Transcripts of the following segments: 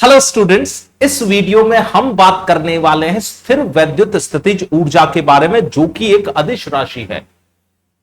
Hello students, इस video में हम बात करने वाले हैं स्थिर वैद्युत स्थितिज ऊर्जा के बारे में, जो कि एक अदिश राशि है।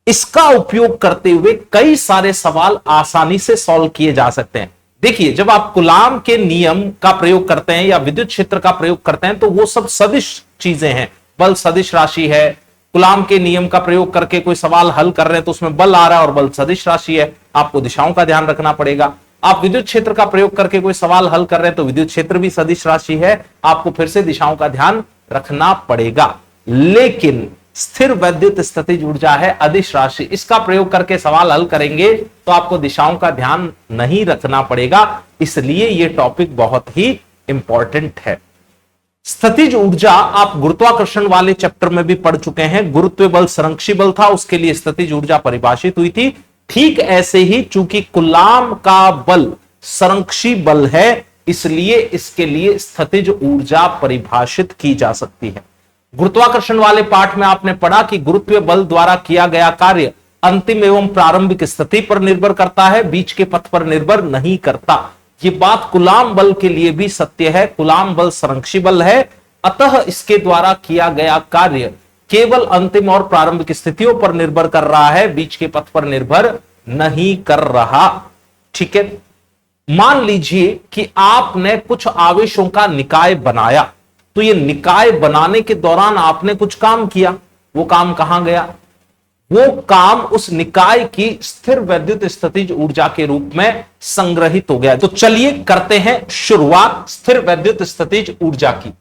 इसका उपयोग करते हुए कई सारे सवाल आसानी से सॉल्व किए जा सकते हैं। देखिए, जब आप कूलाम के नियम का प्रयोग करते हैं या विद्युत क्षेत्र का प्रयोग करते हैं तो वो सब सदिश चीजें हैं। बल सदिश राशि है। कूलाम के नियम का प्रयोग करके कोई सवाल हल कर रहे हैं तो उसमें बल आ रहा है और बल सदिश राशि है, आपको दिशाओं का ध्यान रखना पड़ेगा। आप विद्युत क्षेत्र का प्रयोग करके कोई सवाल हल कर रहे हैं तो विद्युत क्षेत्र भी सदिश राशि है, आपको फिर से दिशाओं का ध्यान रखना पड़ेगा। लेकिन स्थिर वैद्युत स्थितिज ऊर्जा है अदिश राशि, इसका प्रयोग करके सवाल हल करेंगे तो आपको दिशाओं का ध्यान नहीं रखना पड़ेगा, इसलिए यह टॉपिक बहुत ही इंपॉर्टेंट है। स्थितिज ऊर्जा आप गुरुत्वाकर्षण वाले चैप्टर में भी पढ़ चुके हैं। गुरुत्व बल संरक्षी बल था, उसके लिए स्थितिज ऊर्जा परिभाषित हुई थी। ठीक ऐसे ही चूंकि कूलाम का बल संरक्षी बल है, इसलिए इसके लिए स्थितिज ऊर्जा परिभाषित की जा सकती है। गुरुत्वाकर्षण वाले पाठ में आपने पढ़ा कि गुरुत्व बल द्वारा किया गया कार्य अंतिम एवं प्रारंभिक स्थिति पर निर्भर करता है, बीच के पथ पर निर्भर नहीं करता। यह बात कूलाम बल के लिए भी सत्य है। कूलाम बल संरक्षी बल है, अतः इसके द्वारा किया गया कार्य केवल अंतिम और प्रारंभिक स्थितियों पर निर्भर कर रहा है, बीच के पथ पर निर्भर नहीं कर रहा। ठीक है, मान लीजिए कि आपने कुछ आवेशों का निकाय बनाया, तो ये निकाय बनाने के दौरान आपने कुछ काम किया, वो काम कहां गया? वो काम उस निकाय की स्थिर वैद्युत स्थितिज ऊर्जा के रूप में संग्रहित हो गया। तो चलिए करते हैं शुरुआत स्थिर वैद्युत स्थितिज ऊर्जा की।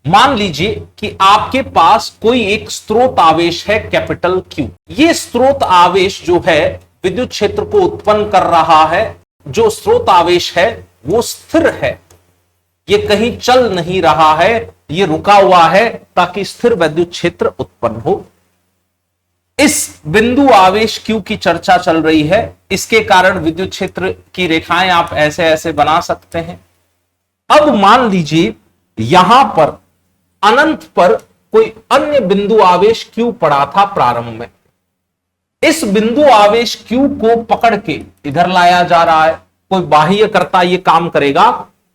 मान लीजिए कि आपके पास कोई एक स्रोत आवेश है कैपिटल Q। ये स्रोत आवेश जो है विद्युत क्षेत्र को उत्पन्न कर रहा है। जो स्रोत आवेश है वो स्थिर है, ये कहीं चल नहीं रहा है, ये रुका हुआ है ताकि स्थिर वैद्युत क्षेत्र उत्पन्न हो। इस बिंदु आवेश Q की चर्चा चल रही है, इसके कारण विद्युत क्षेत्र की रेखाएं आप ऐसे ऐसे बना सकते हैं। अब मान लीजिए यहां पर अनंत पर कोई अन्य बिंदु आवेश Q पड़ा था प्रारंभ में। इस बिंदु आवेश Q को पकड़ के इधर लाया जा रहा है। कोई बाह्यकर्ता ये काम करेगा।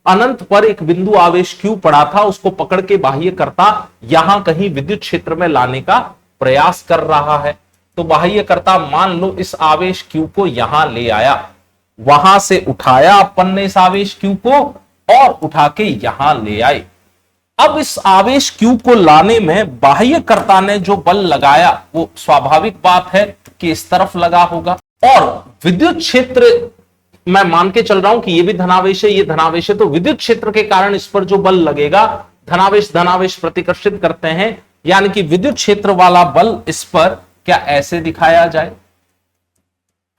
अनंत पर एक बिंदु आवेश Q पड़ा था, उसको पकड़ के बाह्यकर्ता यहां कहीं विद्युत क्षेत्र में लाने का प्रयास कर रहा है। तो बाह्यकर्ता मान लो इस आवेश Q को यहां ले आया, वहां से उठाया अपन ने इस आवेश Q को और उठा के यहां ले आए। अब इस आवेश Q को लाने में बाह्यकर्ता ने जो बल लगाया वो स्वाभाविक बात है कि इस तरफ लगा होगा, और विद्युत क्षेत्र मैं मान के चल रहा हूं कि ये भी धनावेश है, ये धनावेश है, तो विद्युत क्षेत्र के कारण इस पर जो बल लगेगा, धनावेश धनावेश प्रतिकर्षित करते हैं, यानी कि विद्युत क्षेत्र वाला बल इस पर क्या ऐसे दिखाया जाए।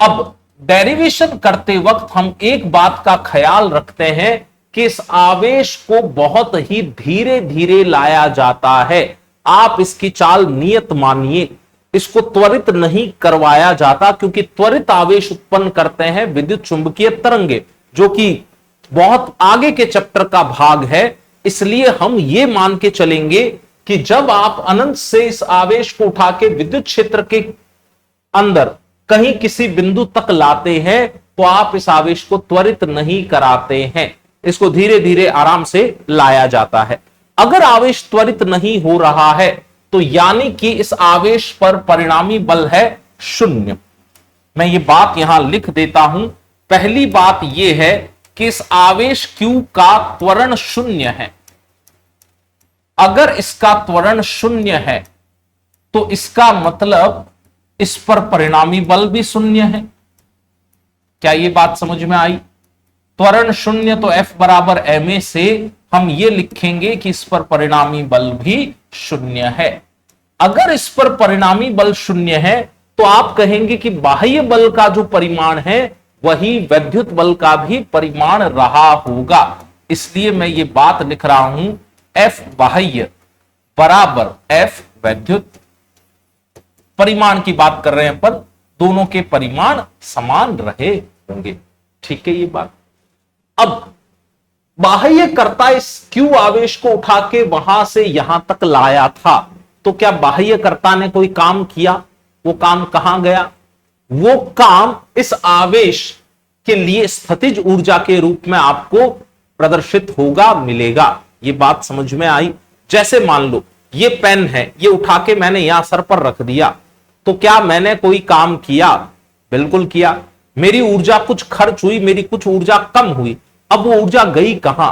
अब डेरिवेशन करते वक्त हम एक बात का ख्याल रखते हैं कि इस आवेश को बहुत ही धीरे धीरे लाया जाता है। आप इसकी चाल नियत मानिए, इसको त्वरित नहीं करवाया जाता, क्योंकि त्वरित आवेश उत्पन्न करते हैं विद्युत चुंबकीय तरंगे, जो कि बहुत आगे के चैप्टर का भाग है। इसलिए हम ये मान के चलेंगे कि जब आप अनंत से इस आवेश को उठा के विद्युत क्षेत्र के अंदर कहीं किसी बिंदु तक लाते हैं तो आप इस आवेश को त्वरित नहीं कराते हैं, इसको धीरे धीरे आराम से लाया जाता है। अगर आवेश त्वरित नहीं हो रहा है तो यानी कि इस आवेश पर परिणामी बल है शून्य। मैं ये बात यहां लिख देता हूं। पहली बात यह है कि इस आवेश Q का त्वरण शून्य है। अगर इसका त्वरण शून्य है तो इसका मतलब इस पर परिणामी बल भी शून्य है। क्या ये बात समझ में आई? त्वरण शून्य तो F बराबर ma से हम ये लिखेंगे कि इस पर परिणामी बल भी शून्य है। अगर इस पर परिणामी बल शून्य है तो आप कहेंगे कि बाह्य बल का जो परिमाण है वही वैद्युत बल का भी परिमाण रहा होगा। इसलिए मैं ये बात लिख रहा हूं F बाह्य बराबर F वैद्युत। परिमाण की बात कर रहे हैं पर दोनों के परिमाण समान रहे होंगे। ठीक है ये बात। अब बाह्यकर्ता इस Q आवेश को उठा के वहां से यहां तक लाया था, तो क्या बाह्यकर्ता ने कोई काम किया? वो काम कहां गया? वो काम इस आवेश के लिए स्थितिज ऊर्जा के रूप में आपको प्रदर्शित होगा, मिलेगा। ये बात समझ में आई? जैसे मान लो ये पेन है, ये उठा के मैंने यहां सर पर रख दिया, तो क्या मैंने कोई काम किया? बिल्कुल किया। मेरी ऊर्जा कुछ खर्च हुई, मेरी कुछ ऊर्जा कम हुई। अब वो ऊर्जा गई कहां?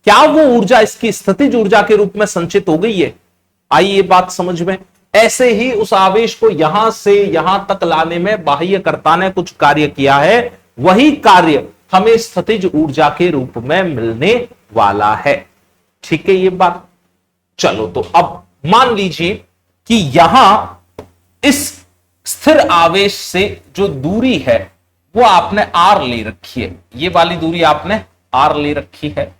क्या वो ऊर्जा इसकी स्थितिज ऊर्जा के रूप में संचित हो गई है? आई ये बात समझ में? ऐसे ही उस आवेश को यहां से यहां तक लाने में बाह्यकर्ता ने कुछ कार्य किया है, वही कार्य हमें स्थितिज ऊर्जा के रूप में मिलने वाला है। ठीक है ये बात? चलो तो अब मान लीजिए कि यहां इस स्थिर आवेश से जो दूरी है वो आपने r ले रखी है, ये वाली दूरी आपने r ले रखी है।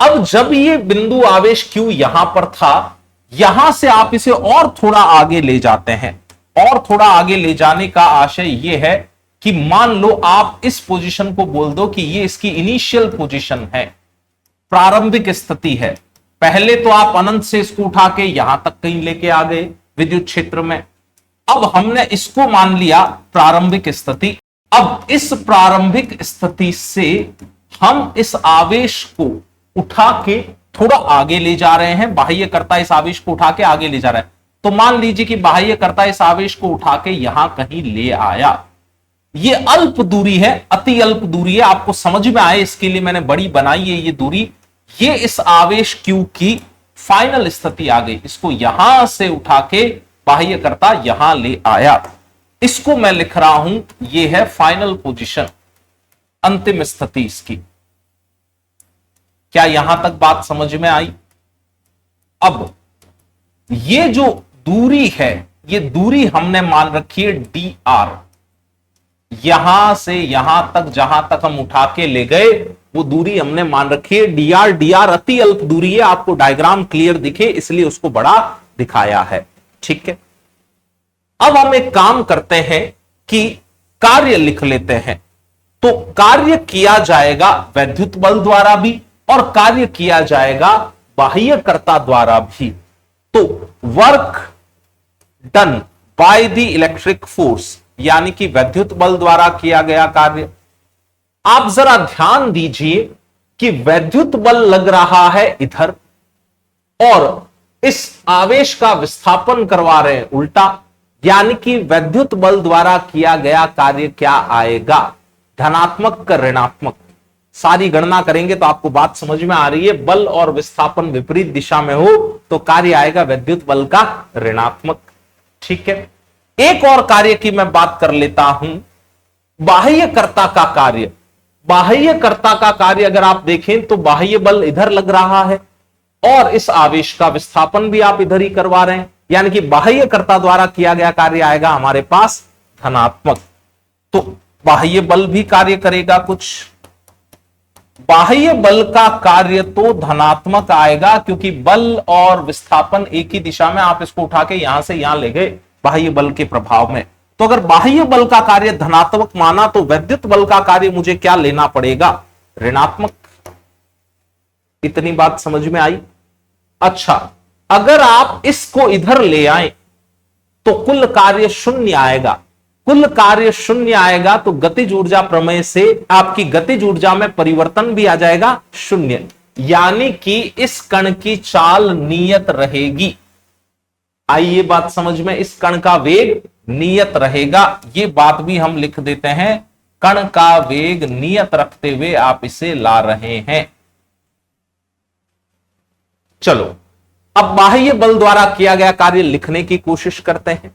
अब जब ये बिंदु आवेश q यहां पर था, यहां से आप इसे और थोड़ा आगे ले जाते हैं, और थोड़ा आगे ले जाने का आशय यह है कि मान लो आप इस पोजीशन को बोल दो कि ये इसकी इनिशियल पोजीशन है, प्रारंभिक स्थिति है। पहले तो आप अनंत से इसको उठा के यहां तक कहीं लेके आ गए विद्युत क्षेत्र में। अब हमने इसको मान लिया प्रारंभिक स्थिति। अब इस प्रारंभिक स्थिति से हम इस आवेश को उठा के थोड़ा आगे ले जा रहे हैं, बाह्यकर्ता इस आवेश को उठा के आगे ले जा रहा है। तो मान लीजिए कि बाह्यकर्ता इस आवेश को उठा के यहां कहीं ले आया। ये अल्प दूरी है, अति अल्प दूरी है, आपको समझ में आए इसके लिए मैंने बड़ी बनाई है ये दूरी। ये इस आवेश Q की फाइनल स्थिति आ गई, इसको यहां से उठा के बाह्यकर्ता यहां ले आया। इसको मैं लिख रहा हूं, ये है फाइनल पोजीशन, अंतिम स्थिति इसकी। क्या यहां तक बात समझ में आई? अब ये जो दूरी है, ये दूरी हमने मान रखी है dr। यहां से यहां तक जहां तक हम उठा के ले गए वो दूरी हमने मान रखी है dr। dr अति अल्प दूरी है, आपको डायग्राम क्लियर दिखे इसलिए उसको बड़ा दिखाया है। ठीक है, अब हम एक काम करते हैं कि कार्य लिख लेते हैं। तो कार्य किया जाएगा वैद्युत बल द्वारा भी और कार्य किया जाएगा बाह्यकर्ता द्वारा भी। तो work done by the electric force, यानी कि वैद्युत बल द्वारा किया गया कार्य। आप जरा ध्यान दीजिए कि वैद्युत बल लग रहा है इधर और इस आवेश का विस्थापन करवा रहे हैं उल्टा, यानी कि वैद्युत बल द्वारा किया गया कार्य क्या आएगा? धनात्मक का ऋणात्मक। सारी गणना करेंगे तो आपको बात समझ में आ रही है। बल और विस्थापन विपरीत दिशा में हो तो कार्य आएगा वैद्युत बल का ऋणात्मक। ठीक है, एक और कार्य की मैं बात कर लेता हूं, बाह्यकर्ता का कार्य। बाह्यकर्ता का कार्य अगर आप देखें तो बाह्य बल इधर लग रहा है और इस आवेश का विस्थापन भी आप इधर ही करवा रहे हैं, यानी कि बाह्यकर्ता द्वारा किया गया कार्य आएगा हमारे पास धनात्मक। तो बाह्य बल भी कार्य करेगा कुछ। बाह्य बल का कार्य तो धनात्मक आएगा क्योंकि बल और विस्थापन एक ही दिशा में, आप इसको उठा के यहां से यहां ले गए बाह्य बल के प्रभाव में। तो अगर बाह्य बल का कार्य धनात्मक माना तो वैद्युत बल का कार्य मुझे क्या लेना पड़ेगा? ऋणात्मक। इतनी बात समझ में आई? अच्छा, अगर आप इसको इधर ले आए तो कुल कार्य शून्य आएगा। कुल कार्य शून्य आएगा तो गतिज ऊर्जा प्रमेय से आपकी गतिज ऊर्जा में परिवर्तन भी आ जाएगा शून्य, यानी कि इस कण की चाल नियत रहेगी। आइए बात समझ में, इस कण का वेग नियत रहेगा। ये बात भी हम लिख देते हैं, कण का वेग नियत रखते हुए आप इसे ला रहे हैं। चलो अब बाह्य बल द्वारा किया गया कार्य लिखने की कोशिश करते हैं।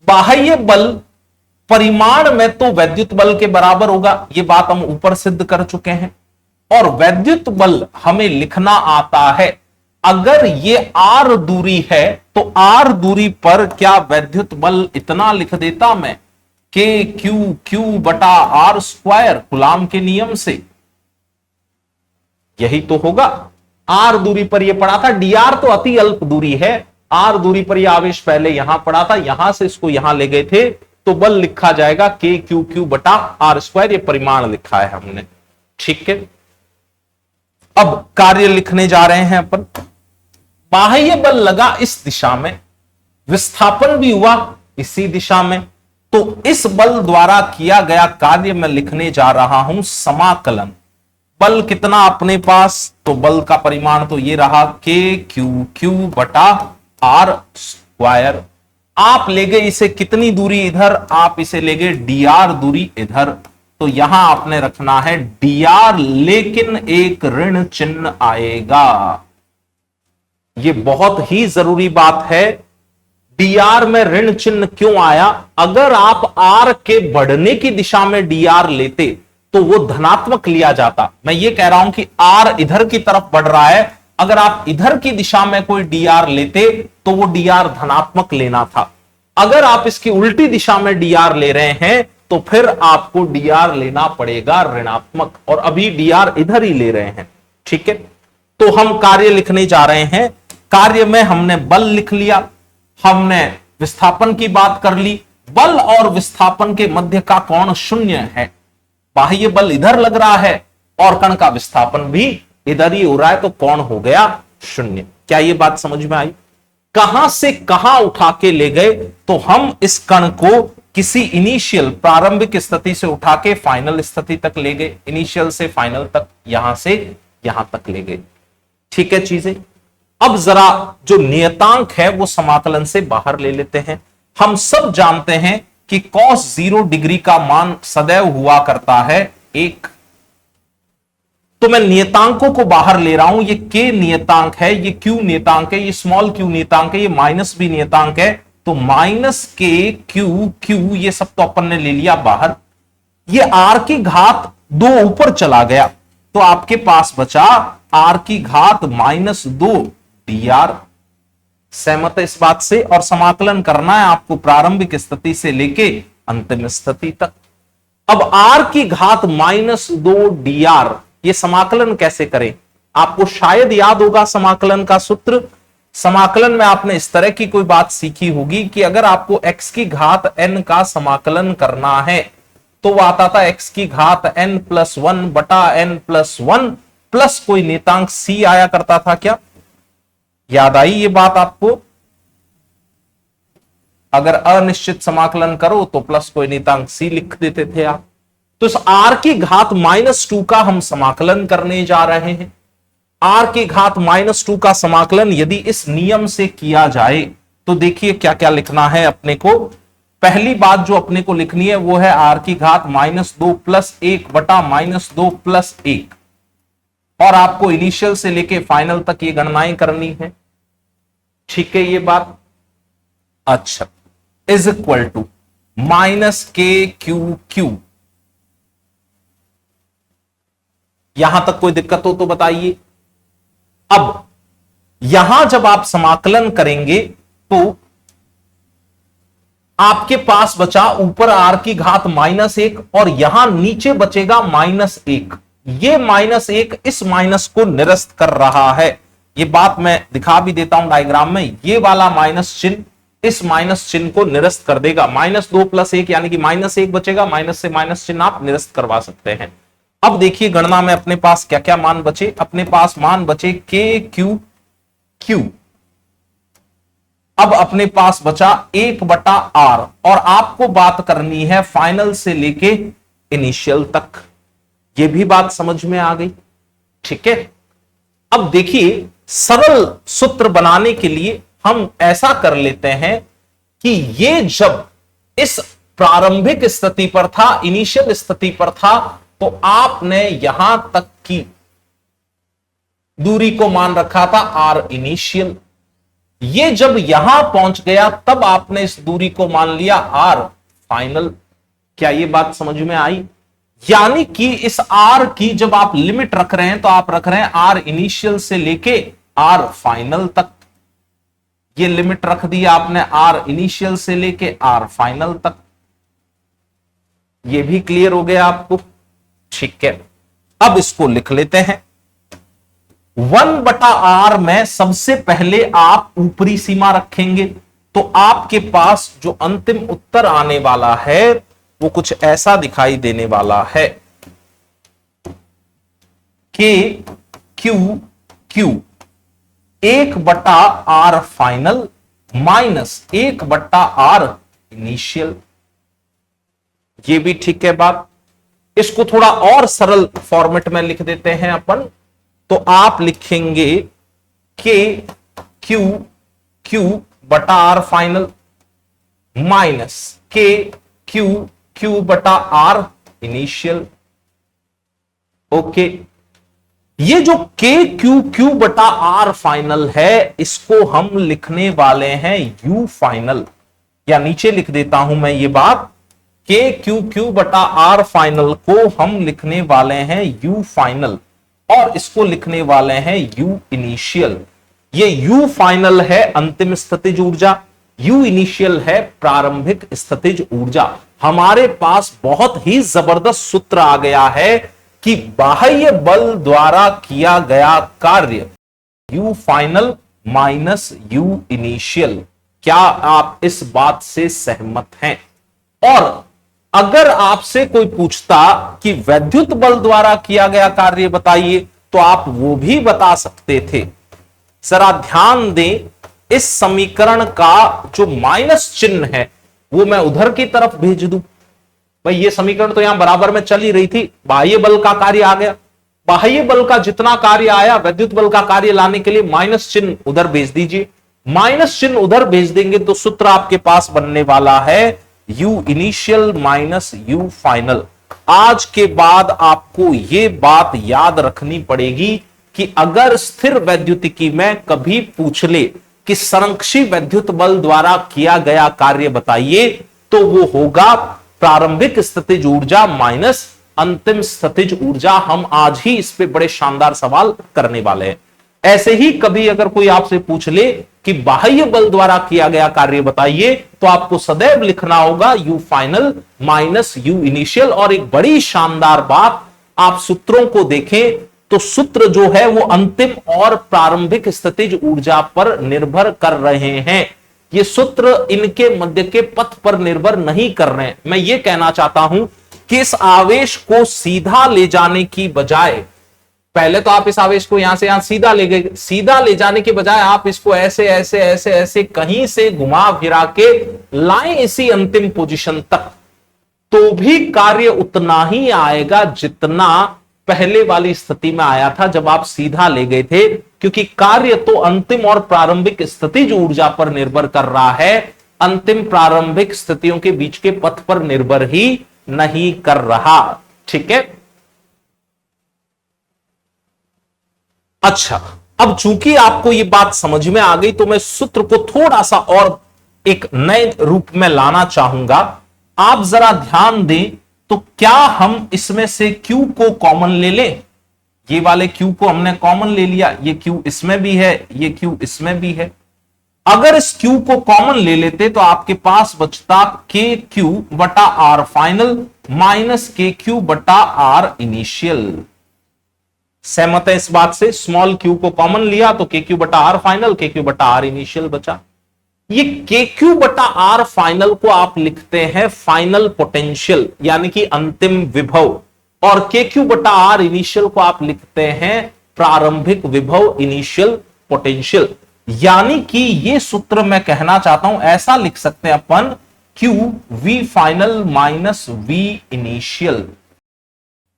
बाह्य बल परिमाण में तो वैद्युत बल के बराबर होगा, यह बात हम ऊपर सिद्ध कर चुके हैं। और वैद्युत बल हमें लिखना आता है, अगर ये r दूरी है तो r दूरी पर क्या वैद्युत बल इतना लिख देता मैं, Q बटा r स्क्वायर कूलाम के नियम से। यही तो होगा। r दूरी पर यह पड़ा था, dr तो अति अल्प दूरी है, r दूरी पर यह आवेश पहले यहां पड़ा था, यहां से इसको यहां ले गए थे, तो बल लिखा जाएगा Q बटा r स्क्वायर, ये परिमाण लिखा है हमने। ठीक है, अब कार्य लिखने जा रहे हैं अपन। बाह्य बल लगा इस दिशा में, विस्थापन भी हुआ इसी दिशा में, तो इस बल द्वारा किया गया कार्य मैं लिखने जा रहा हूं समाकलन। बल कितना अपने पास, तो बल का परिमाण तो ये रहा के क्यू क्यू बटा आर स्क्वायर। आप ले गए इसे कितनी दूरी इधर, आप इसे ले गए डी आर दूरी इधर, तो यहां आपने रखना है डी आर, लेकिन एक ऋण चिन्ह आएगा। ये बहुत ही जरूरी बात है। डीआर में ऋण चिन्ह क्यों आया? अगर आप आर के बढ़ने की दिशा में डीआर लेते तो वो धनात्मक लिया जाता। मैं ये कह रहा हूं कि आर इधर की तरफ बढ़ रहा है, अगर आप इधर की दिशा में कोई डीआर लेते तो वो डीआर धनात्मक लेना था। अगर आप इसकी उल्टी दिशा में डीआर ले रहे हैं तो फिर आपको डीआर लेना पड़ेगा ऋणात्मक, और अभी डीआर इधर ही ले रहे हैं। ठीक है, तो हम कार्य लिखने जा रहे हैं। कार्य में हमने बल लिख लिया, हमने विस्थापन की बात कर ली। बल और विस्थापन के मध्य का कोण शून्य है। बाह्य बल इधर लग रहा है और कण का विस्थापन भी इधर ही हो रहा है, तो कोण हो गया शून्य। क्या ये बात समझ में आई? कहां से कहां उठा के ले गए, तो हम इस कण को किसी इनिशियल प्रारंभिक स्थिति से उठा के फाइनल स्थिति तक ले गए, इनिशियल से फाइनल तक, यहां से यहां तक ले गए। ठीक है चीजें। अब जरा जो नियतांक है वो समाकलन से बाहर ले लेते हैं। हम सब जानते हैं कि cos 0 डिग्री का मान सदैव हुआ करता है 1। तो मैं नियतांकों को बाहर ले रहा हूं। ये k नियतांक है, ये q नियतांक है, ये स्मॉल q नियतांक है, ये माइनस भी नियतांक है। तो माइनस k q q ये सब तो अपन ने ले लिया बाहर। ये r की घात 2 ऊपर चला गया, तो आपके पास बचा r की घात -2 dr। सहमत है इस बात से? और समाकलन करना है आपको प्रारंभिक स्थिति से लेके अंतिम स्थिति तक। अब r की घात -2 dr, ये समाकलन कैसे करें? आपको शायद याद होगा समाकलन का सूत्र। समाकलन में आपने इस तरह की कोई बात सीखी होगी कि अगर आपको x की घात n का समाकलन करना है तो वो आता था x की घात n+1 बटा n+1 प्लस कोई नियतांक c आया करता था। क्या याद आई ये बात आपको? अगर अनिश्चित समाकलन करो तो प्लस कोई नियतांक c लिख देते थे आप। तो इस r की घात -2 का हम समाकलन करने जा रहे हैं। r की घात -2 का समाकलन यदि इस नियम से किया जाए तो देखिए क्या क्या लिखना है अपने को। पहली बात जो अपने को लिखनी है वो है r की घात -2 + 1 बटा -2 + 1, और आपको इनिशियल से लेके फाइनल तक ये गणनाएं करनी है। ठीक है ये बात? अच्छा, is equal to -k q। यहां तक कोई दिक्कत हो तो बताइए। अब यहां जब आप समाकलन करेंगे तो आपके पास बचा ऊपर r की घात -1 और यहां नीचे बचेगा -1। ये -1 इस माइनस को निरस्त कर रहा है। ये बात मैं दिखा भी देता हूं डायग्राम में। ये वाला माइनस चिन्ह इस माइनस चिन्ह को निरस्त कर देगा। -2 + 1 यानी कि -1 बचेगा। माइनस से माइनस चिन्ह आप निरस्त करवा सकते हैं। अब देखिए गणना में अपने पास क्या क्या मान बचे। अपने पास मान बचे k q q। अब अपने पास बचा 1/r, और आपको बात करनी है फाइनल से लेके इनिशियल तक। ये भी बात समझ में आ गई? ठीक है। अब देखिए सरल सूत्र बनाने के लिए हम ऐसा कर लेते हैं कि ये जब इस प्रारंभिक स्थिति पर था, इनिशियल स्थिति पर था, तो आपने यहां तक की दूरी को मान रखा था r इनिशियल। ये जब यहां पहुंच गया तब आपने इस दूरी को मान लिया r फाइनल। क्या ये बात समझ में आई? यानी कि इस r की जब आप लिमिट रख रहे हैं तो आप रख रहे हैं r इनिशियल से लेके r फाइनल तक। ये लिमिट रख दी आपने r इनिशियल से लेके r फाइनल तक। ये भी क्लियर हो गया आपको? ठीक है। अब इसको लिख लेते हैं। 1/r में सबसे पहले आप ऊपरी सीमा रखेंगे, तो आपके पास जो अंतिम उत्तर आने वाला है वो कुछ ऐसा दिखाई देने वाला है। k q q 1/r final minus 1/r initial. ये भी ठीक है बात? इसको थोड़ा और सरल फॉर्मेट में लिख देते हैं अपन, तो आप लिखेंगे के क्यू क्यू बटा आर फाइनल माइनस के क्यू क्यू बटा आर इनिशियल। ओके, ये जो के क्यू क्यू बटा आर फाइनल है, इसको हम लिखने वाले हैं यू फाइनल, या नीचे लिख देता हूं मैं ये बात, के क्यू क्यू बटा आर फाइनल को हम लिखने वाले हैं यू फाइनल, और इसको लिखने वाले हैं यू इनिशियल। ये यू फाइनल है अंतिम स्थितिज ऊर्जा, यू इनिशियल है प्रारंभिक स्थितिज ऊर्जा। हमारे पास बहुत ही जबरदस्त सूत्र आ गया है कि बाह्य बल द्वारा किया गया कार्य you final minus you initial. क्या आप इस बात से सहमत हैं? और अगर आपसे कोई पूछता कि वैद्युत बल द्वारा किया गया कार्य बताइए, तो आप वो भी बता सकते थे। जरा ध्यान दें, इस समीकरण का जो माइनस चिन्ह है वो मैं उधर की तरफ भेज दूं। भाई ये समीकरण तो यहां बराबर में चल ही रही थी, बाह्य बल का कार्य आ गया, बाह्य बल का जितना कार्य आया वैद्युत बल का कार्य लाने के लिए माइनस चिन्ह उधर भेज दीजिए। माइनस चिन्ह उधर भेज देंगे तो सूत्र आपके पास बनने वाला है you initial minus you final. आज के बाद आपको यह बात याद रखनी पड़ेगी कि अगर स्थिर वैद्युतिकी में कभी पूछ ले कि संरक्षी वैद्युत बल द्वारा किया गया कार्य बताइए, तो वो होगा प्रारंभिक स्थितिज ऊर्जा माइनस अंतिम स्थितिज ऊर्जा। हम आज ही इस पे बड़े शानदार सवाल करने वाले हैं। ऐसे ही कभी अगर कोई आपसे पूछ ले कि बाह्य बल द्वारा किया गया कार्य बताइए, तो आपको सदैव लिखना होगा you final minus you initial. और एक बड़ी शानदार बात, आप सूत्रों को देखें तो सूत्र जो है वो अंतिम और प्रारंभिक स्थितिज ऊर्जा पर निर्भर कर रहे हैं। ये सूत्र इनके मध्य के पथ पर निर्भर नहीं कर रहे हैं। मैं ये कहना चाहता हूं कि इस आवेश को सीधा ले जाने की बजाय, पहले तो आप इस आवेश को यहां से यहां सीधा ले गए, सीधा ले जाने के बजाय आप इसको ऐसे ऐसे ऐसे ऐसे कहीं से घुमा फिरा के लाएं इसी अंतिम पोजीशन तक, तो भी कार्य उतना ही आएगा जितना पहले वाली स्थिति में आया था जब आप सीधा ले गए थे। क्योंकि कार्य तो अंतिम और प्रारंभिक स्थितिज ऊर्जा पर निर्भर कर रहा है, अंतिम प्रारंभिक स्थितियों के बीच के पथ पर निर्भर ही नहीं कर रहा। ठीक है, अच्छा, अब चूंकि आपको यह बात समझ में आ गई तो मैं सूत्र को थोड़ा सा और एक नए रूप में लाना चाहूंगा। आप जरा ध्यान दें, तो क्या हम इसमें से Q को कॉमन ले लें? ये वाले Q को हमने कॉमन ले लिया, ये Q इसमें भी है, ये Q इसमें भी है। अगर इस Q को कॉमन ले लेते तो आपके पास बचता KQ बटा आर फाइनल माइनस KQ बटा आर इनिशियल। सहमत है इस बात से? स्मॉल q को कॉमन लिया तो KQ बटा आर फाइनल, KQ बटा आर इनिशियल बचा। ये KQ बटा आर फाइनल को आप लिखते हैं फाइनल पोटेंशियल यानी कि अंतिम विभव, और KQ बटा आर इनिशियल को आप लिखते हैं प्रारंभिक विभव इनिशियल पोटेंशियल। यानी कि ये सूत्र मैं कहना चाहता हूं, ऐसा लिख सकते हैं अपन Q V final minus V initial.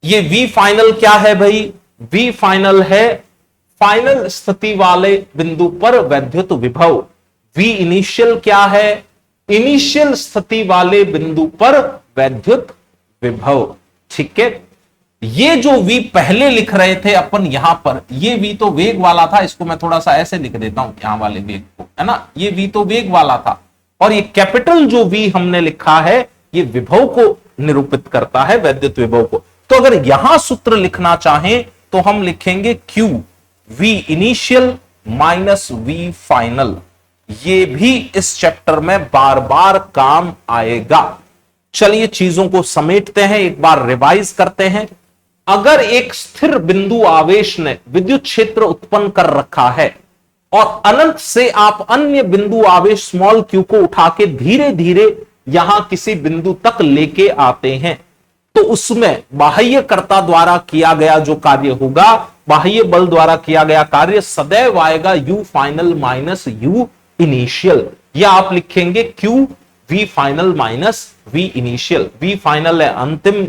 ये V फाइनल क्या है भाई? V फाइनल है फाइनल स्थिति वाले बिंदु पर वैद्युत विभव। V इनिशियल क्या है? इनिशियल स्थिति वाले बिंदु पर वैद्युत विभव। ठीक है, ये जो V पहले लिख रहे थे अपन यहां पर, ये V तो वेग वाला था, इसको मैं थोड़ा सा ऐसे लिख देता हूं यहां वाले वेग को, है ना। ये V तो वेग वाला था, और ये कैपिटल जो V हमने लिखा है ये विभव को निरूपित करता है, वैद्युत विभव को। तो अगर यहां सूत्र लिखना चाहें तो हम लिखेंगे Q V initial minus V final. ये भी इस चैप्टर में बार बार काम आएगा। चलिए चीजों को समेटते हैं, एक बार रिवाइज करते हैं। अगर एक स्थिर बिंदु आवेश ने विद्युत क्षेत्र उत्पन्न कर रखा है और अनंत से आप अन्य बिंदु आवेश स्मॉल q को उठा के धीरे धीरे यहां किसी बिंदु तक लेके आते हैं, तो उसमें बाह्यकर्ता द्वारा किया गया जो कार्य होगा, बाह्य बल द्वारा किया गया कार्य सदैव आएगा u final minus u initial. या आप लिखेंगे Q V final minus V initial. V final है अंतिम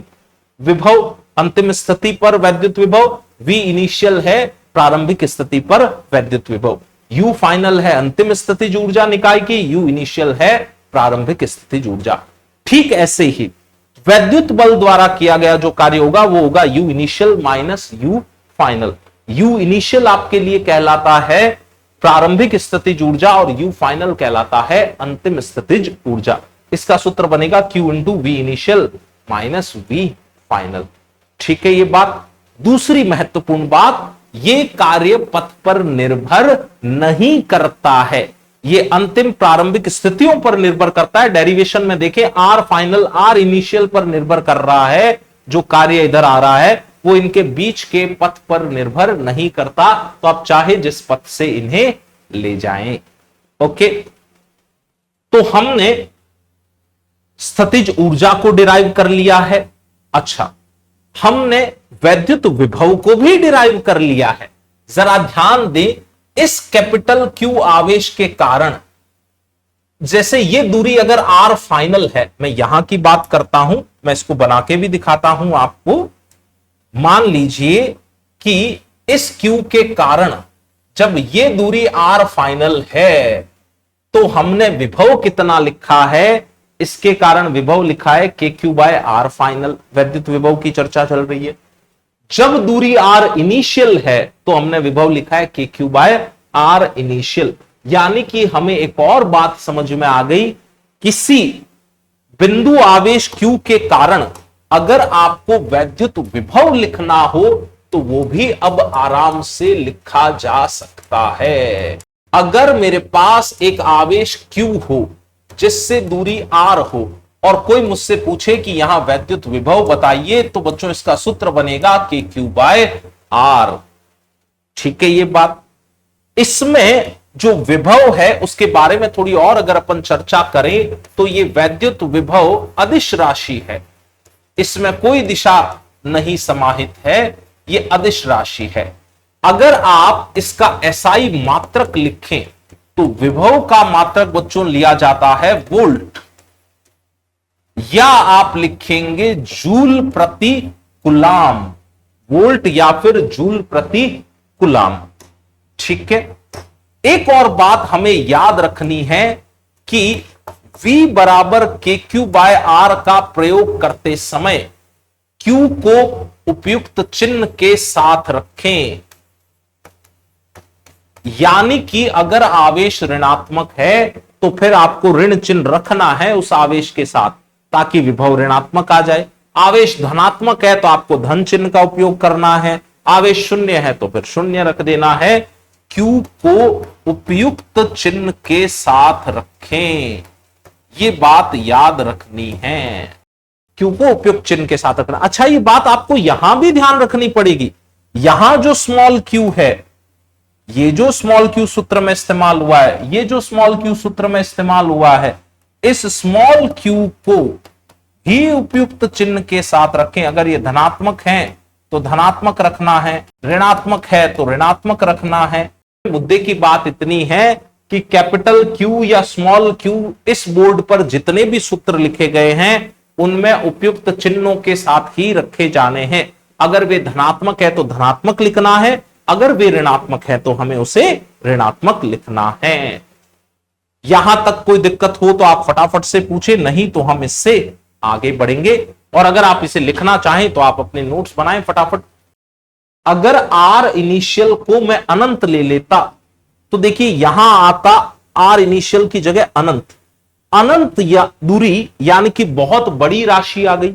विभव अंतिम स्थिति पर वैद्युत विभव, V इनिशियल है प्रारंभिक स्थिति पर वैद्युत विभव, U फाइनल है अंतिम स्थितिज ऊर्जा निकाय की, U इनिशियल है प्रारंभिक स्थितिज ऊर्जा। ठीक ऐसे ही वैद्युत बल द्वारा किया गया जो कार्य होगा वो होगा U initial minus U final. U initial आपके लिए कहलाता है प्रारंभिक स्थितिज ऊर्जा और U फाइनल कहलाता है अंतिम स्थितिज ऊर्जा। इसका सूत्र बनेगा Q into V initial minus V final. ठीक है ये बात। दूसरी महत्वपूर्ण बात, ये कार्य पथ पर निर्भर नहीं करता है, ये अंतिम प्रारंभिक स्थितियों पर निर्भर करता है। डेरिवेशन में देखें R फाइनल R इनिशियल पर निर्भर कर रहा है, जो कार्य इधर आ रहा है वो इनके बीच के पथ पर निर्भर नहीं करता, तो आप चाहे जिस पथ से इन्हें ले जाएं। ओके, तो हमने स्थितिज ऊर्जा को डिराइव कर लिया है। अच्छा, हमने वैद्युत विभव को भी डिराइव कर लिया है। जरा ध्यान दें, इस कैपिटल Q आवेश के कारण, जैसे ये दूरी अगर R फाइनल है, मैं यहां की बात करता हूं, मैं इसको बना के भी दिखाता हूं आपको। मान लीजिए कि इस Q के कारण जब ये दूरी R फाइनल है, तो हमने विभव कितना लिखा है, इसके कारण विभव लिखा है KQ बाय R फाइनल। वैद्युत विभव की चर्चा चल रही है। जब दूरी R इनिशियल है तो हमने विभव लिखा है KQ बाय R इनिशियल। यानी कि हमें एक और बात समझ में आ गई, किसी बिंदु आवेश Q के कारण अगर आपको वैद्युत विभव लिखना हो तो वो भी अब आराम से लिखा जा सकता है। अगर मेरे पास एक आवेश Q हो जिससे दूरी R हो और कोई मुझसे पूछे कि यहां वैद्युत विभव बताइए, तो बच्चों इसका सूत्र बनेगा KQ बाय R। ठीक है ये बात। इसमें जो विभव है उसके बारे में थोड़ी और अगर अपन चर्चा करें तो ये वैद्युत विभव अदिश राशि है, इसमें कोई दिशा नहीं समाहित है, ये अदिश राशि है। अगर आप इसका SI मात्रक लिखें तो विभव का मात्रक बच्चों लिया जाता है वोल्ट, या आप लिखेंगे जूल प्रति कुलाम, वोल्ट या फिर जूल प्रति कुलाम। ठीक है, एक और बात हमें याद रखनी है कि V बराबर KQ बाय R का प्रयोग करते समय Q को उपयुक्त चिन्ह के साथ रखें। यानी कि अगर आवेश ऋणात्मक है तो फिर आपको ऋण चिन्ह रखना है उस आवेश के साथ, ताकि विभव ऋणात्मक आ जाए। आवेश धनात्मक है तो आपको धन चिन्ह का उपयोग करना है, आवेश शून्य है तो फिर शून्य रख देना है। Q को उपयुक्त चिन्ह के साथ रखें, ये बात याद रखनी है। Q को उपयुक्त चिन्ह के साथ रखना। अच्छा, ये बात आपको यहां भी ध्यान रखनी पड़ेगी। यहां जो स्मॉल q है, ये जो स्मॉल q सूत्र में इस्तेमाल हुआ है, ये जो स्मॉल q सूत्र में इस्तेमाल हुआ है, इस स्मॉल q को भी उपयुक्त चिन्ह के साथ रखें। अगर ये धनात्मक है तो धनात्मक रखना है, ऋणात्मक है तो ऋणात्मक रखना है। मुद्दे की बात इतनी है कि कैपिटल Q या स्मॉल q, इस बोर्ड पर जितने भी सूत्र लिखे गए हैं उनमें उपयुक्त चिन्हों के साथ ही रखे जाने हैं। अगर वे धनात्मक है तो धनात्मक लिखना है, अगर वे ऋणात्मक है तो हमें उसे ऋणात्मक लिखना है। यहां तक कोई दिक्कत हो तो आप फटाफट से पूछे, नहीं तो हम इससे आगे बढ़ेंगे। और अगर आप इसे लिखना चाहें तो आप अपने नोट्स बनाएं फटाफट। अगर R इनिशियल को मैं अनंत ले लेता तो देखिए यहां आता R इनिशियल की जगह अनंत, अनंत या दूरी यानी कि बहुत बड़ी राशि आ गई।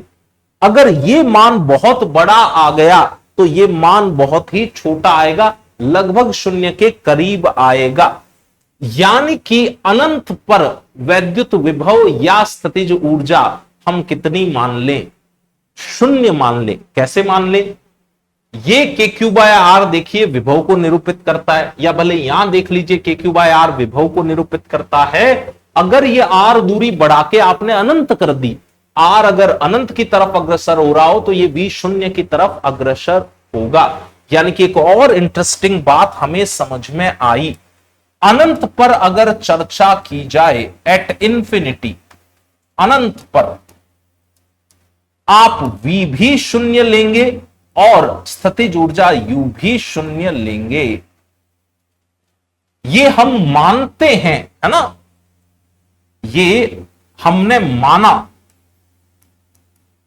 अगर ये मान बहुत बड़ा आ गया तो ये मान बहुत ही छोटा आएगा, लगभग शून्य के करीब आएगा। यानी कि अनंत पर वैद्युत विभव या स्थितिज ऊर्जा हम कितनी मान लें? शून्य मान लें। कैसे मान लें? ये KQ बाय R देखिए विभव को निरूपित करता है, या भले यहां देख लीजिए KQ बाय R विभव को निरूपित करता है। अगर ये R दूरी बढ़ा के आपने अनंत कर दी, R अगर अनंत की तरफ अग्रसर हो रहा हो तो ये V शून्य की तरफ अग्रसर होगा। यानी कि एक और इंटरेस्टिंग बात हमें समझ में आई, अनंत पर अगर चर्चा की जाए, एट इंफिनिटी, अनंत पर आप V भी शून्य लेंगे और स्थितिज ऊर्जा U भी शून्य लेंगे। ये हम मानते हैं, है ना, ये हमने माना।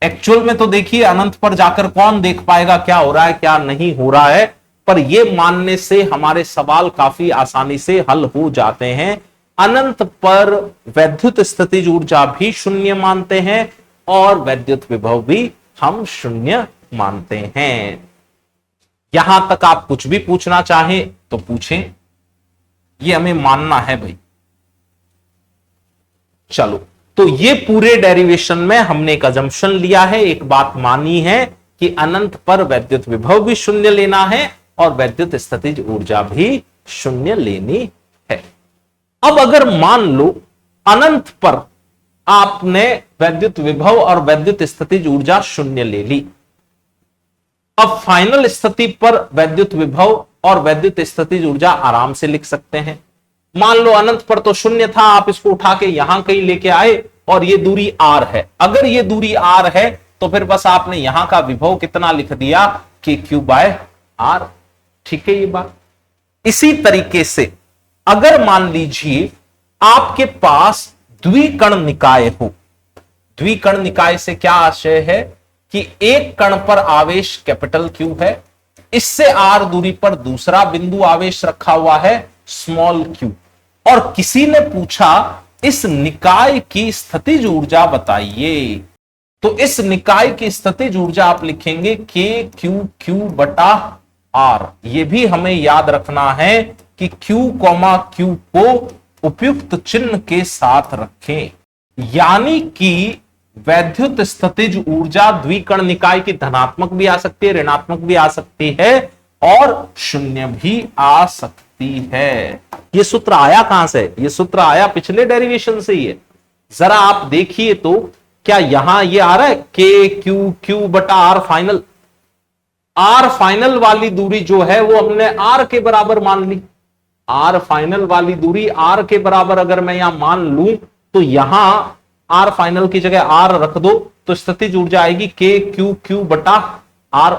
एक्चुअल में तो देखिए अनंत पर जाकर कौन देख पाएगा क्या हो रहा है क्या नहीं हो रहा है, पर यह मानने से हमारे सवाल काफी आसानी से हल हो जाते हैं। अनंत पर वैद्युत स्थितिज ऊर्जा भी शून्य मानते हैं और वैद्युत विभव भी हम शून्य मानते हैं। यहां तक आप कुछ भी पूछना चाहें तो पूछें, ये हमें मानना है भाई। चलो, तो ये पूरे डेरिवेशन में हमने एक अजम्पशन लिया है, एक बात मानी है कि अनंत पर वैद्युत विभव भी शून्य लेना है और वैद्युत स्थितिज ऊर्जा भी शून्य लेनी है। अब अगर मान लो अनंत पर आपने वैद्युत विभव और वैद्युत स्थितिज ऊर्जा शून्य ले ली, अब फाइनल स्थिति पर वैद्युत विभव और वैद्युत स्थितिज ऊर्जा आराम से लिख सकते हैं। मान लो अनंत पर तो शून्य था, आप इसको उठा के यहां कहीं लेके आए और ये दूरी r है। अगर ये दूरी r है तो फिर बस आपने यहां का विभव कितना लिख दिया कि Q बाय R। ठीक है ये बात। इसी तरीके से अगर मान लीजिए आपके पास द्विकण निकाय हो, द्विकण निकाय से क्या आशय है कि एक कण पर आवेश कैपिटल Q है, इससे r दूरी पर दूसरा बिंदु आवेश रखा हुआ है स्मॉल q, और किसी ने पूछा इस निकाय की स्थितिज ऊर्जा बताइए, तो इस निकाय की स्थितिज ऊर्जा आप लिखेंगे k q q बटा r। यह भी हमें याद रखना है कि Q, Q को उपयुक्त चिन्ह के साथ रखें, यानी कि वैद्युत स्थितिज ऊर्जा द्विकण निकाय की धनात्मक भी आ सकती है, ऋणात्मक भी आ सकती है और शून्य भी आ सकती है। यह सूत्र आया कहां से? यह सूत्र आया पिछले डेरिवेशन से ही है। जरा आप देखिए तो क्या यहां यह आ रहा है के क्यू क्यू बटा आर फाइनल। आर फाइनल वाली दूरी जो है वो हमने आर के बराबर मान ली। आर फाइनल वाली दूरी आर के बराबर अगर मैं यहां मान लूं तो यहां आर फाइनल की जगह आर रख दो तो स्थितिज ऊर्जा आएगी के क्यू क्यू बटा आर।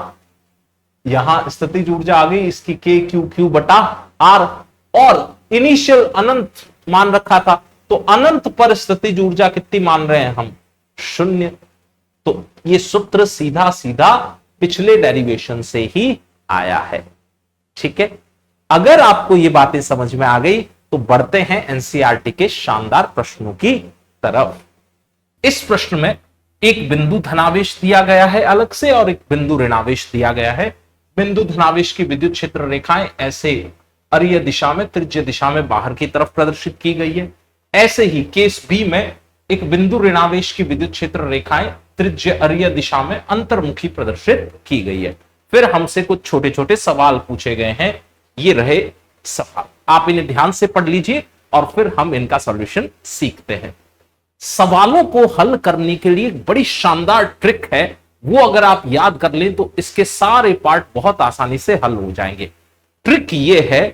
यहां स्थितिज ऊर्जा आ गई इसकी के क्यू क्यू बटा आर, और इनिशियल अनंत मान रखा था, तो अनंत पर स्थितिज ऊर्जा कितनी मान रहे हैं हम? शून्य। तो ये सूत्र सीधा सीधा पिछले डेरिवेशन से ही आया है। ठीक है, अगर आपको ये बातें समझ में आ गई तो बढ़ते हैं एनसीईआरटी के शानदार प्रश्नों की तरफ। इस प्रश्न में एक बिंदु धनावेश दिया गया है अलग से और एक बिंदु ऋणावेश दिया गया है। बिंदु धनावेश की विद्युत क्षेत्र रेखाएं ऐसे अरीय दिशा में, त्रिज्य दिशा में बाहर की तरफ प्रदर्शित की गई है। ऐसे ही केस बी में एक बिंदु ऋणावेश की विद्युत क्षेत्र रेखाएं त्रिज्य अरीय दिशा में अंतर्मुखी प्रदर्शित की गई है। फिर हमसे कुछ छोटे छोटे सवाल पूछे गए हैं। ये रहे सवाल, आप इन्हें ध्यान से पढ़ लीजिए और फिर हम इनका सॉल्यूशन सीखते हैं। सवालों को हल करने के लिए एक बड़ी शानदार ट्रिक है, वो अगर आप याद कर लें तो इसके सारे पार्ट बहुत आसानी से हल हो जाएंगे। ट्रिक ये है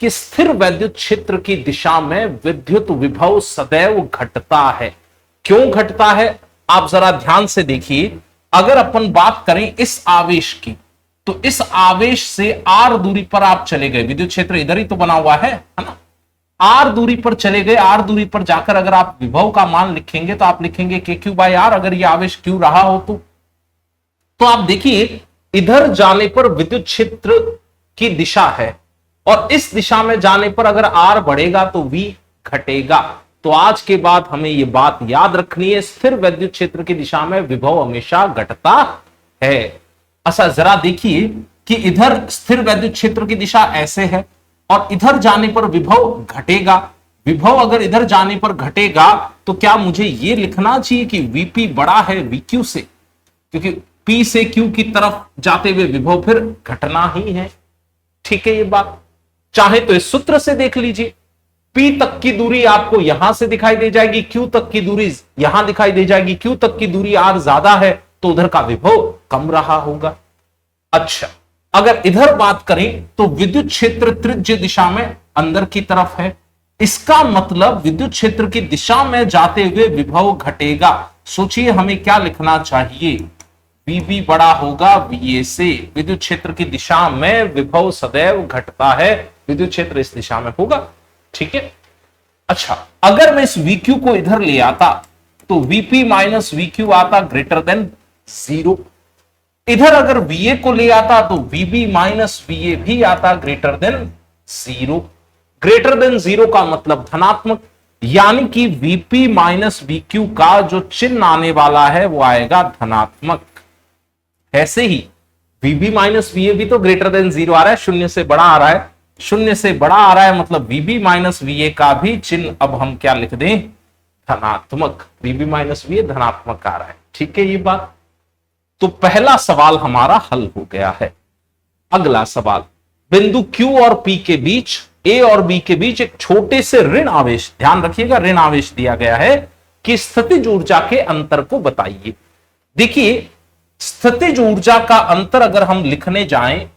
कि स्थिर वैद्युत क्षेत्र की दिशा में विद्युत विभव सदैव घटता है। क्यों घटता है आप जरा ध्यान से देखिए। अगर अपन बात करें इस आवेश की, तो इस आवेश से आर दूरी पर आप चले गए, विद्युत क्षेत्र इधर ही तो बना हुआ है ना, आर दूरी पर चले गए। आर दूरी पर जाकर अगर आप विभव का मान लिखेंगे तो आप लिखेंगे के क्यू बाय आर, अगर ये आवेश क्यू रहा हो तो आप देखिए इधर जाने पर विद्युत क्षेत्र की दिशा है और इस दिशा में जाने पर अगर आर बढ़ेगा तो वी घटेगा। तो आज के बाद हमें यह बात याद रखनी है, स्थिर वैद्युत क्षेत्र की दिशा में विभव हमेशा घटता है। अच्छा जरा देखिए कि इधर स्थिर वैद्युत क्षेत्र की दिशा ऐसे है और इधर जाने पर विभव घटेगा। विभव अगर इधर जाने पर घटेगा तो क्या मुझे यह लिखना चाहिए कि वीपी बड़ा है वीक्यू से, क्योंकि पी से क्यू की तरफ जाते हुए विभव फिर घटना ही है। ठीक है ये बात। चाहे तो इस सूत्र से देख लीजिए, पी तक की दूरी आपको यहां से दिखाई दे जाएगी, क्यू तक की दूरी यहां दिखाई दे जाएगी। क्यू तक की दूरी आर ज्यादा है तो उधर का विभव कम रहा होगा। अच्छा अगर इधर बात करें तो विद्युत क्षेत्र त्रिज्य दिशा में अंदर की तरफ है, इसका मतलब विद्युत क्षेत्र की दिशा में जाते हुए विभव घटेगा। सोचिए हमें क्या लिखना चाहिए, VB बड़ा होगा VA से, विद्युत क्षेत्र की दिशा में विभव सदैव घटता है, विद्युत क्षेत्र इस दिशा में होगा। ठीक है, अच्छा अगर मैं इस VQ को इधर ले आता तो VP माइनस VQ आता ग्रेटर देन 0। इधर अगर VA को ले आता तो VB माइनस VA भी आता ग्रेटर देन 0। ग्रेटर देन 0 का मतलब धनात्मक, यानी कि VP माइनस VQ का जो चिन्ह आने वाला है वो आएगा धनात्मक। ऐसे ही VB माइनस VA भी तो ग्रेटर देन 0 आ रहा है, शून्य से बड़ा आ रहा है, शून्य से बड़ा आ रहा है, मतलब VB माइनस VA का भी चिन्ह अब हम क्या लिख दें, धनात्मक। VB माइनस VA धनात्मक आ रहा है। ठीक है ये बात, तो पहला सवाल हमारा हल हो गया है। अगला सवाल, बिंदु Q और P के बीच, A और B के बीच एक छोटे से ऋण आवेश, ध्यान रखिएगा ऋण आवेश दिया गया है कि स्थितिज ऊर्जा के अंतर को बताइए। देखिए स्थितिज ऊर्जा का अंतर अगर हम लिखने जाएं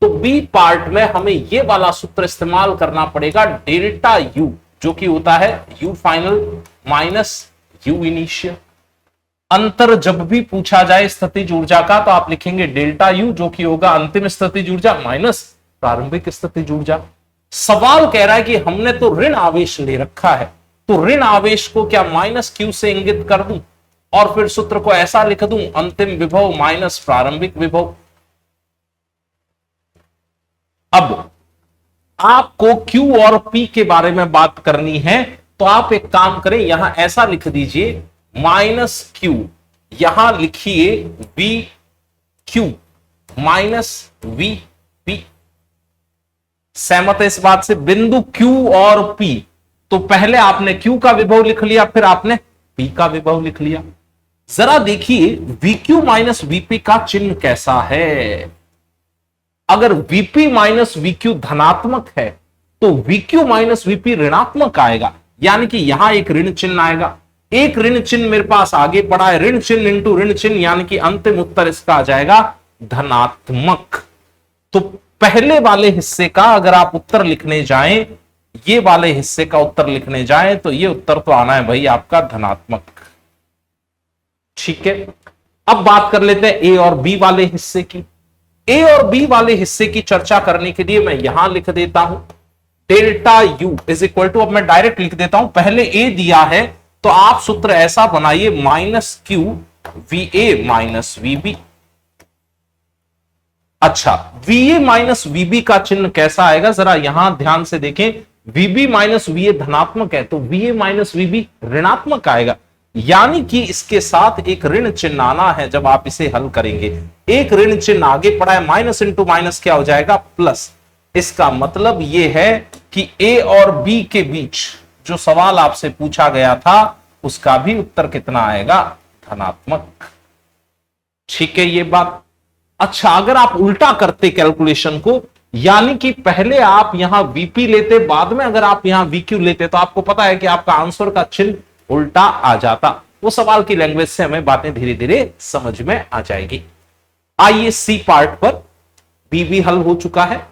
तो बी पार्ट में हमें यह वाला सूत्र इस्तेमाल करना पड़ेगा, डेल्टा यू, जो कि होता है you final minus you initial. अंतर जब भी पूछा जाए स्थितिज ऊर्जा का तो आप लिखेंगे डेल्टा यू, जो कि होगा अंतिम स्थितिज ऊर्जा माइनस प्रारंभिक स्थितिज ऊर्जा। सवाल कह रहा है कि हमने तो ऋण आवेश ले रखा है, तो ऋण आवेश को क्या माइनस क्यू से इंगित कर दूं और फिर सूत्र को ऐसा लिख दूं, अंतिम विभव माइनस प्रारंभिक विभव। अब आपको Q और P के बारे में बात करनी है तो आप एक काम करें, यहां ऐसा लिख दीजिए माइनस Q, यहां लिखिए VQ माइनस VP। सहमत है इस बात से? बिंदु Q और P, तो पहले आपने Q का विभव लिख लिया, फिर आपने P का विभव लिख लिया। जरा देखिए VQ माइनस VP का चिन्ह कैसा है। अगर VP माइनस VQ धनात्मक है तो VQ माइनस VP ऋणात्मक आएगा, यानी कि यहां एक ऋण चिन्ह आएगा। एक ऋण चिन्ह मेरे पास आगे पड़ा है, ऋण चिन्ह इंटू ऋण चिन्ह, यानी कि अंतिम उत्तर इसका आ जाएगा धनात्मक। तो पहले वाले हिस्से का अगर आप उत्तर लिखने जाएं, ये वाले हिस्से का उत्तर लिखने जाएं तो ये उत्तर तो आना है भाई आपका धनात्मक। ठीक है, अब बात कर लेते हैं ए और बी वाले हिस्से की। ए और बी वाले हिस्से की चर्चा करने के लिए मैं यहां लिख देता हूं delta U is equal to, अब मैं डायरेक्ट लिख देता हूं, पहले ए दिया है तो आप सूत्र ऐसा बनाइए minus Q VA minus VB। अच्छा VA माइनस VB का चिन्ह कैसा आएगा, जरा यहां ध्यान से देखें। VB माइनस VA धनात्मक है तो VA माइनस VB ऋणात्मक आएगा, यानी कि इसके साथ एक ऋण चिन्ह आना है जब आप इसे हल करेंगे। एक ऋण चिन्ह आगे पड़ा है, माइनस इंटू माइनस क्या हो जाएगा प्लस। इसका मतलब यह है कि ए और बी के बीच जो सवाल आपसे पूछा गया था उसका भी उत्तर कितना आएगा, धनात्मक। ठीक है ये बात। अच्छा अगर आप उल्टा करते कैलकुलेशन को, यानी कि पहले आप यहां VP लेते, बाद में अगर आप यहां VQ लेते, तो आपको पता है कि आपका आंसर का चिन्ह उल्टा आ जाता। वो सवाल की लैंग्वेज से हमें बातें धीरे धीरे समझ में आ जाएगी। आइए सी पार्ट पर, बी भी हल हो चुका है।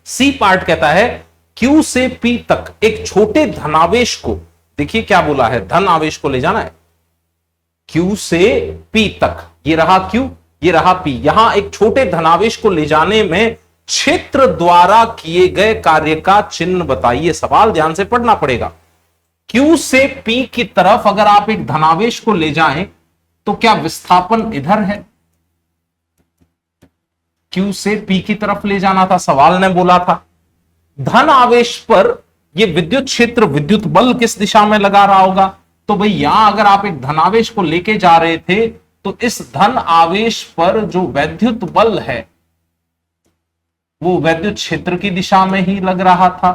सी पार्ट कहता है Q से P तक एक छोटे धनावेश को, देखिए क्या बोला है, धन आवेश को ले जाना है Q से P तक, ये रहा Q ये रहा P, यहां एक छोटे धनावेश को ले जाने में क्षेत्र द्वारा किए गए कार्य का चिन्ह बताइए। सवाल ध्यान से पढ़ना पड़ेगा। Q से P की तरफ अगर आप एक धनावेश को ले जाएं तो क्या विस्थापन इधर है, Q से P की तरफ ले जाना था, सवाल ने बोला था। धन आवेश पर यह विद्युत क्षेत्र, विद्युत बल किस दिशा में लगा रहा होगा, तो भाई यहां अगर आप एक धनावेश को लेके जा रहे थे तो इस धन आवेश पर जो वैद्युत बल है वो वैद्युत क्षेत्र की दिशा में ही लग रहा था।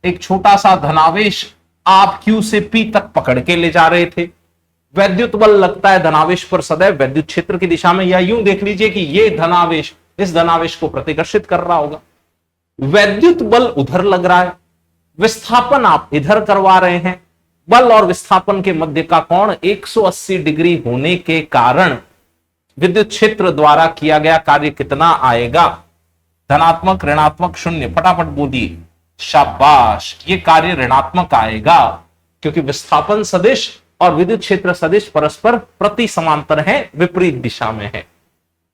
एक छोटा सा धनावेश आप Q से P तक पकड़ के ले जा रहे थे, वैद्युत बल लगता है धनावेश पर सदैव वैद्युत क्षेत्र की दिशा में, या यूं देख लीजिए कि ये धनावेश इस धनावेश को प्रतिकर्षित कर रहा होगा। वैद्युत बल उधर लग रहा है, विस्थापन आप इधर करवा रहे हैं। बल और विस्थापन के मध्य का कोण 180 डिग्री होने के कारण विद्युत क्षेत्र द्वारा किया गया कार्य कितना आएगा, धनात्मक ऋणात्मक शून्य, फटाफट बोलिए। शाबाश, ये कार्य ऋणात्मक आएगा क्योंकि विस्थापन सदिश और विद्युत क्षेत्र सदिश परस्पर प्रति समांतर है, विपरीत दिशा में है।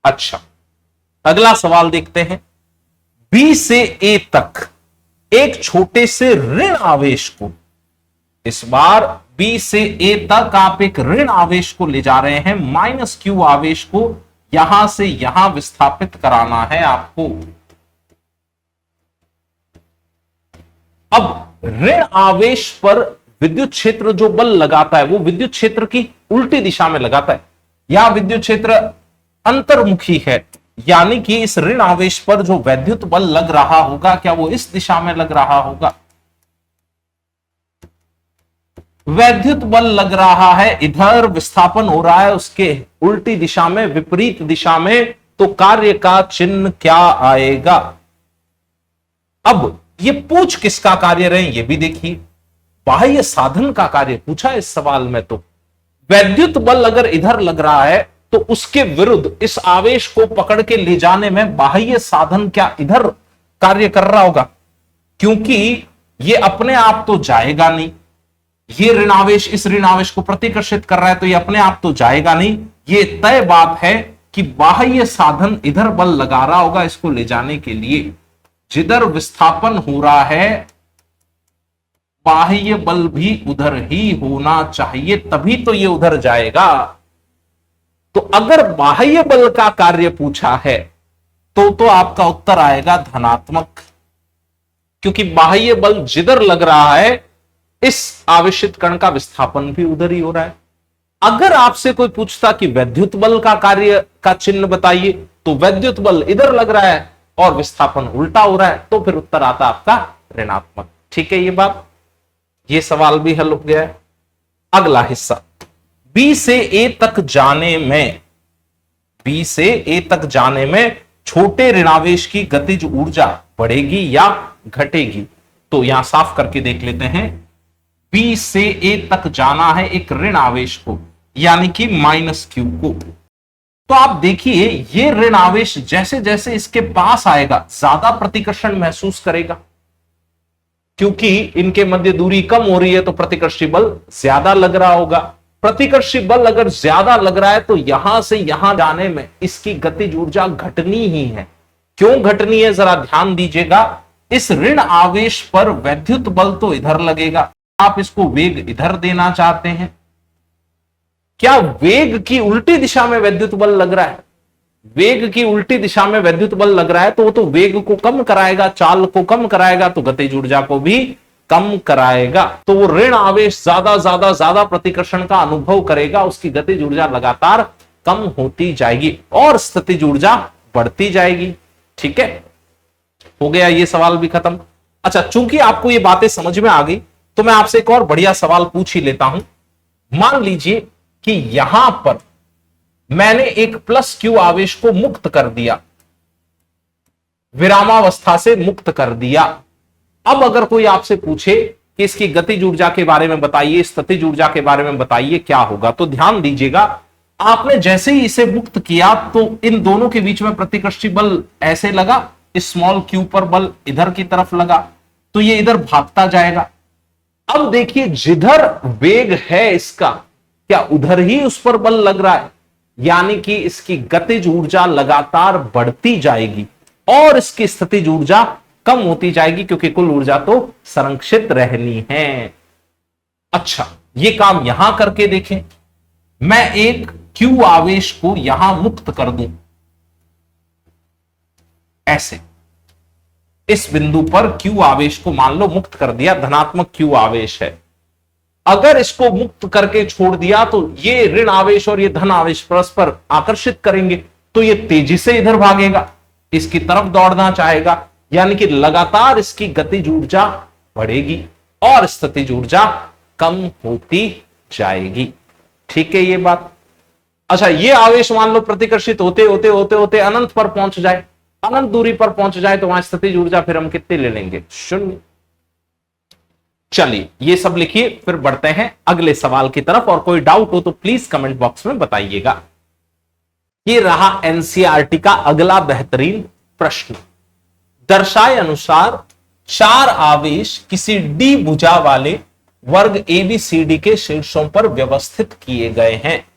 अच्छा, अगला सवाल देखते हैं। बी से ए तक एक छोटे से ऋण आवेश को, इस बार बी से ए तक आप एक ऋण आवेश को ले जा रहे हैं, माइनस क्यू आवेश को यहां से यहां विस्थापित कराना है आपको। अब ऋण आवेश पर विद्युत क्षेत्र जो बल लगाता है वो विद्युत क्षेत्र की उल्टी दिशा में लगाता है। यहां विद्युत क्षेत्र अंतर्मुखी है, यानी कि इस ऋण आवेश पर जो वैद्युत बल लग रहा होगा, क्या वो इस दिशा में लग रहा होगा? वैद्युत बल लग रहा है इधर, विस्थापन हो रहा है उसके उल्टी दिशा में, विपरीत दिशा में, तो कार्य का चिन्ह क्या आएगा? अब ये पूछ किसका कार्य रहे ये भी देखिए, बाह्य साधन का कार्य पूछा इस सवाल में। तो वैद्युत बल अगर इधर लग रहा है तो उसके विरुद्ध इस आवेश को पकड़ के ले जाने में बाह्य साधन क्या इधर कार्य कर रहा होगा? क्योंकि ये अपने आप तो जाएगा नहीं, ये ऋण आवेश इस ऋण आवेश को प्रतिकर्षित कर रहा है, तो ये अपने आप तो जाएगा नहीं। ये तय बात है कि बाह्य साधन इधर बल लगा रहा होगा इसको ले जाने के लिए। जिधर विस्थापन हो रहा है बाह्य बल भी उधर ही होना चाहिए, तभी तो ये उधर जाएगा। तो अगर बाह्य बल का कार्य पूछा है तो आपका उत्तर आएगा धनात्मक, क्योंकि बाह्य बल जिधर लग रहा है इस आवेशित कण का विस्थापन भी उधर ही हो रहा है। अगर आपसे कोई पूछता कि वैद्युत बल का कार्य का चिन्ह बताइए, तो वैद्युत बल इधर लग रहा है और विस्थापन उल्टा हो रहा है, तो फिर उत्तर आता आपका ऋणात्मक। ठीक है, ये बात, ये सवाल भी हल हो गया है। अगला हिस्सा, बी से ए तक जाने में, बी से ए तक जाने में छोटे ऋणावेश की गतिज ऊर्जा बढ़ेगी या घटेगी? तो यहां साफ करके देख लेते हैं। बी से ए तक जाना है एक ऋण आवेश को, यानी कि माइनस क्यू को। तो आप देखिए ये ऋण आवेश जैसे जैसे इसके पास आएगा ज्यादा प्रतिकर्षण महसूस करेगा, क्योंकि इनके मध्य दूरी कम हो रही है तो प्रतिकर्षी बल ज्यादा लग रहा होगा। प्रतिकर्षी बल अगर ज्यादा लग रहा है तो यहां से यहां जाने में इसकी गतिज ऊर्जा घटनी ही है। क्यों घटनी है जरा ध्यान दीजिएगा। इस ऋण आवेश पर वैद्युत बल तो इधर लगेगा, आप इसको वेग इधर देना चाहते हैं, क्या वेग की उल्टी दिशा में वैद्युत बल लग रहा है? वेग की उल्टी दिशा में वैद्युत बल लग रहा है तो वो तो वेग को कम कराएगा, चाल को कम कराएगा, तो गतिज ऊर्जा को भी कम कराएगा। तो वो ऋण आवेश ज्यादा ज्यादा ज्यादा प्रतिकर्षण का अनुभव करेगा, उसकी गतिज ऊर्जा लगातार कम होती जाएगी और स्थितिज ऊर्जा बढ़ती जाएगी। ठीक है, हो गया ये सवाल भी खत्म। अच्छा, चूंकि आपको ये बातें समझ में आ गई तो मैं आपसे एक और बढ़िया सवाल पूछ ही लेता हूं। मान लीजिए कि यहां पर मैंने एक प्लस क्यू आवेश को मुक्त कर दिया, विरामावस्था से मुक्त कर दिया। अब अगर कोई आपसे पूछे कि इसकी गतिज ऊर्जा के बारे में बताइए, स्थितिज ऊर्जा के बारे में बताइए, क्या होगा? तो ध्यान दीजिएगा, आपने जैसे ही इसे मुक्त किया तो इन दोनों के बीच में प्रतिकर्षी बल ऐसे लगा, स्मॉल क्यू पर बल इधर की तरफ लगा, तो ये इधर भागता जाएगा। अब देखिए जिधर वेग है इसका, क्या उधर ही उस पर बल लग रहा है, यानी कि इसकी गतिज ऊर्जा लगातार बढ़ती जाएगी और इसकी स्थितिज ऊर्जा कम होती जाएगी, क्योंकि कुल ऊर्जा तो संरक्षित रहनी है। अच्छा, ये काम यहां करके देखें। मैं एक क्यू आवेश को यहां मुक्त कर दूं, ऐसे इस बिंदु पर क्यू आवेश को मान लो मुक्त कर दिया, धनात्मक क्यू आवेश है। अगर इसको मुक्त करके छोड़ दिया तो ये ऋण आवेश और ये धन आवेश परस्पर आकर्षित करेंगे, तो ये तेजी से इधर भागेगा, इसकी तरफ दौड़ना चाहेगा, यानी कि लगातार इसकी गतिज ऊर्जा बढ़ेगी और स्थितिज ऊर्जा कम होती जाएगी। ठीक है ये बात। अच्छा, ये आवेश मान लो प्रतिकर्षित होते होते होते होते अनंत पर पहुंच जाए, अनंत दूरी पर पहुंच जाए, तो वहां स्थितिज ऊर्जा फिर हम कितने ले लेंगे? 0। चलिए ये सब लिखिए, फिर बढ़ते हैं अगले सवाल की तरफ, और कोई डाउट हो तो प्लीज कमेंट बॉक्स में बताइएगा। ये रहा एनसीईआरटी का अगला बेहतरीन प्रश्न। दर्शाए अनुसार 4 आवेश किसी डी भुजा वाले वर्ग ABCD के शीर्षों पर व्यवस्थित किए गए हैं।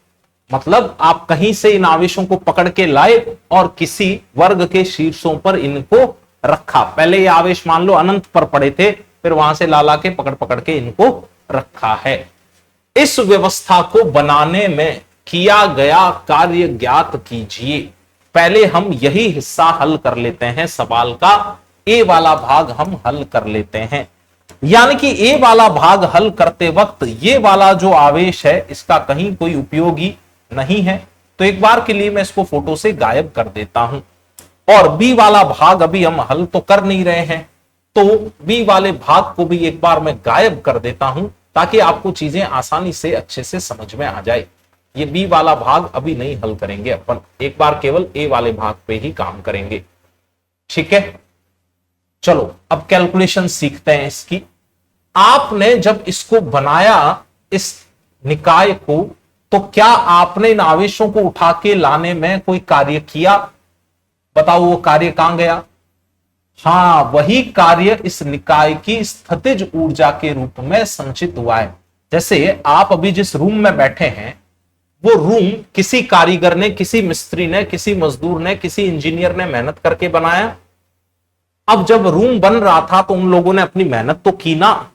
मतलब आप कहीं से इन आवेशों को पकड़ के लाए और किसी वर्ग के शीर्षों पर इनको रखा। पहले ये आवेश मान लो अनंत पर पड़े थे, फिर वहां से ला के पकड़ पकड़ के इनको रखा है। इस व्यवस्था को बनाने में किया गया कार्य ज्ञात कीजिए। पहले हम यही हिस्सा हल कर लेते हैं सवाल का, ए वाला भाग हम हल कर लेते हैं। यानी कि ए वाला भाग हल करते वक्त ये वाला जो आवेश है इसका कहीं कोई उपयोगी नहीं है, तो एक बार के लिए मैं इसको फोटो से गायब कर देता हूं। और बी वाला भाग अभी हम हल तो कर नहीं रहे हैं, तो बी वाले भाग को भी एक बार मैं गायब कर देता हूं ताकि आपको चीजें आसानी से अच्छे से समझ में आ जाए। ये बी वाला भाग अभी नहीं हल करेंगे अपन, एक बार केवल ए वाले भाग पे ही काम करेंगे। ठीक है, चलो अब कैलकुलेशन सीखते हैं इसकी। आपने जब इसको बनाया इस निकाय को, तो क्या आपने इन आवेशों को उठा के लाने में कोई कार्य किया? बताओ वो कार्य कहां गया? हां, वही कार्य इस निकाय की स्थितिज ऊर्जा के रूप में संचित हुआ है। जैसे आप अभी जिस रूम में बैठे हैं, वो रूम किसी कारीगर ने, किसी मिस्त्री ने, किसी मजदूर ने, किसी इंजीनियर ने मेहनत करके बनाया। अब जब रूम बन रहा था तो उन लोगों ने अपनी मेहनत तो की ना,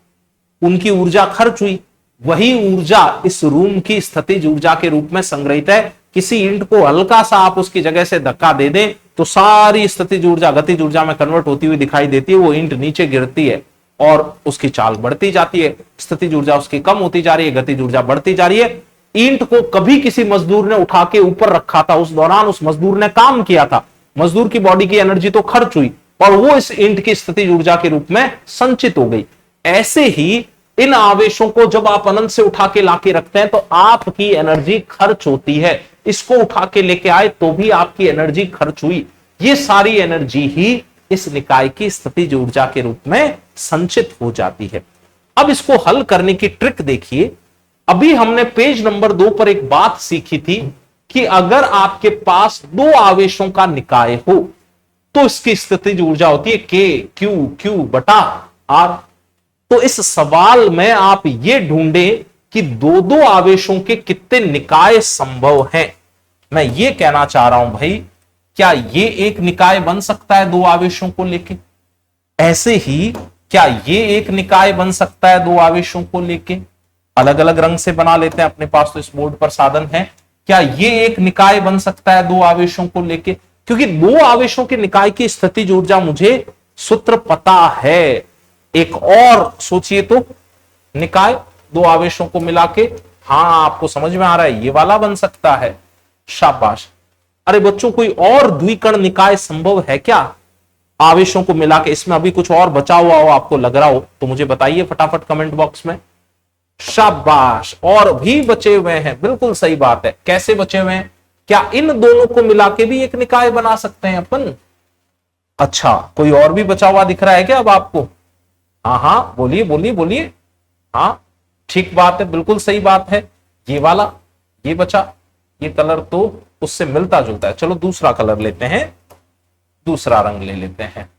उनकी ऊर्जा खर्च हुई। वही ऊर्जा इस रूम की स्थितिज ऊर्जा के रूप में संग्रहित है। किसी ईंट को हल्का सा आप उसकी जगह से धक्का दे दें तो सारी स्थितिज ऊर्जा गतिज ऊर्जा में कन्वर्ट होती हुई दिखाई देती है। वो ईंट नीचे गिरती है और उसकी चाल बढ़ती जाती है, स्थितिज ऊर्जा उसकी कम होती जा रही है, गतिज ऊर्जा बढ़ती जा रही है। ईंट को कभी किसी मजदूर ने उठा के ऊपर रखा था, उस दौरान उस मजदूर ने काम किया था, मजदूर की बॉडी की एनर्जी तो खर्च हुई और वो इस ईंट की स्थितिज ऊर्जा के रूप में संचित हो गई। ऐसे ही इन आवेशों को जब आप अनंत से उठा के लाके रखते हैं तो आपकी एनर्जी खर्च होती है। इसको उठा के लेके आए तो भी आपकी एनर्जी खर्च हुई। ये सारी एनर्जी ही इस निकाय की स्थितिज ऊर्जा के रूप में संचित हो जाती है। अब इसको हल करने की ट्रिक देखिए। अभी हमने पेज नंबर 2 पर एक बात सीखी थी कि अगर आपके पास दो आवेशों का निकाय हो तो इसकी स्थितिज ऊर्जा होती है के क्यू क्यू बटा आर। तो इस सवाल में आप ये ढूंढें कि दो दो आवेशों के कितने निकाय संभव हैं। मैं ये कहना चाह रहा हूं भाई, क्या ये एक निकाय बन सकता है दो आवेशों को लेके? ऐसे ही क्या ये एक निकाय बन सकता है दो आवेशों को लेके? अलग अलग रंग से बना लेते हैं, अपने पास तो इस बोर्ड पर साधन है। क्या ये एक निकाय बन सकता है दो आवेशों को लेके? क्योंकि दो आवेशों के निकाय की स्थितिज ऊर्जा मुझे सूत्र पता है। एक और सोचिए तो निकाय दो आवेशों को मिला के, हां आपको समझ में आ रहा है, ये वाला बन सकता है। शाबाश। अरे बच्चों, कोई और द्विकण निकाय संभव है क्या आवेशों को मिला के? इसमें अभी कुछ और बचा हुआ हो, आपको लग रहा हो तो मुझे बताइए फटाफट कमेंट बॉक्स में। शाबाश, और भी बचे हुए हैं। बिल्कुल सही बात है। कैसे बचे हुए हैं? क्या इन दोनों को मिला के भी एक निकाय बना सकते हैं अपन? अच्छा, कोई और भी बचा हुआ दिख रहा है क्या अब आपको? हाँ हाँ, बोलिए बोलिए बोलिए। हाँ ठीक बात है, बिल्कुल सही बात है। ये वाला, ये बचा, ये कलर तो उससे मिलता जुलता है। चलो दूसरा कलर लेते हैं, दूसरा रंग ले लेते हैं।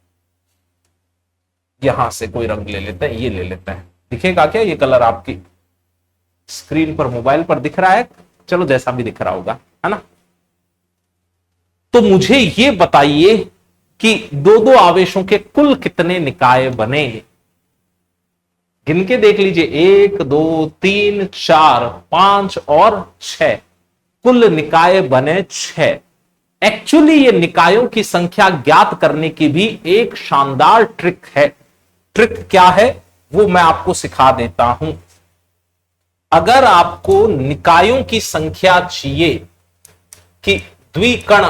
यहां से कोई रंग ले लेते हैं, ये ले लेते हैं। दिखेगा क्या ये कलर आपकी स्क्रीन पर, मोबाइल पर दिख रहा है? चलो जैसा भी दिख रहा होगा, है ना। तो मुझे ये बताइए कि दो दो आवेशों के कुल कितने निकाय बने? गिन के देख लीजिए, 1 2 3 4 5 और 6, कुल निकाय बने 6। एक्चुअली ये निकायों की संख्या ज्ञात करने की भी एक शानदार ट्रिक है। ट्रिक क्या है वो मैं आपको सिखा देता हूं। अगर आपको निकायों की संख्या चाहिए कि द्विकण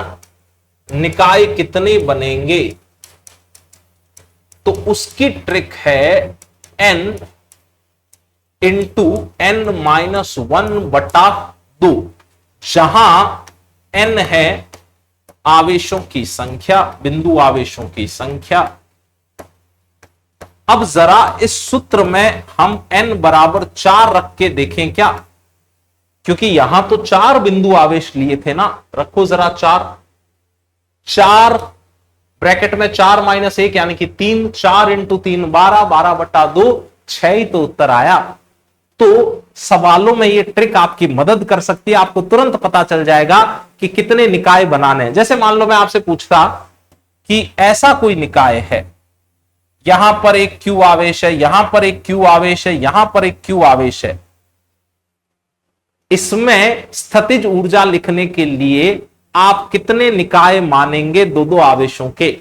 निकाय कितने बनेंगे, तो उसकी ट्रिक है n इंटू n-1/2, जहां n है आवेशों की संख्या, बिंदु आवेशों की संख्या। अब जरा इस सूत्र में हम n बराबर 4 रख के देखें क्या, क्योंकि यहां तो 4 बिंदु आवेश लिए थे ना। रखो जरा 4 ब्रैकेट में 4 - 1 यानी कि 3, 4 × 3 12, 12/2, 6 ही तो उत्तर आया। तो सवालों में ये ट्रिक आपकी मदद कर सकती है, आपको तुरंत पता चल जाएगा कि कितने निकाय बनाने हैं। जैसे मान लो मैं आपसे पूछता कि ऐसा कोई निकाय है, यहां पर एक Q आवेश है, यहां पर एक Q आवेश है, यहां पर एक Q आवेश है, इसमें स्थितिज ऊर्जा लिखने के लिए आप कितने निकाय मानेंगे दो दो आवेशों के?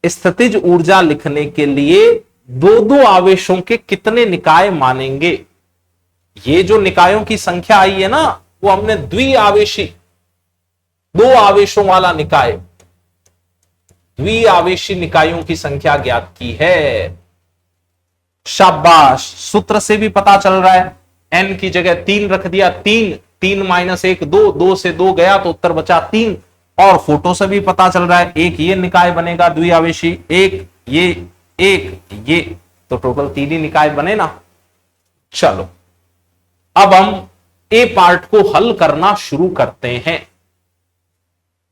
स्थितिज ऊर्जा लिखने के लिए दो दो आवेशों के कितने निकाय मानेंगे? ये जो निकायों की संख्या आई है ना, वो हमने द्विआवेशी, दो आवेशों वाला निकाय, द्विआवेशी निकायों की संख्या ज्ञात की है। शाबाश, सूत्र से भी पता चल रहा है। n की जगह 3 रख दिया, 3 माइनस 1 2, 2 से 2 गया तो उत्तर बचा 3। और फोटो से भी पता चल रहा है, एक ये निकाय बनेगा द्विआवेशी, एक ये, तो टोटल 3 ही निकाय बने ना। चलो अब हम ए पार्ट को हल करना शुरू करते हैं।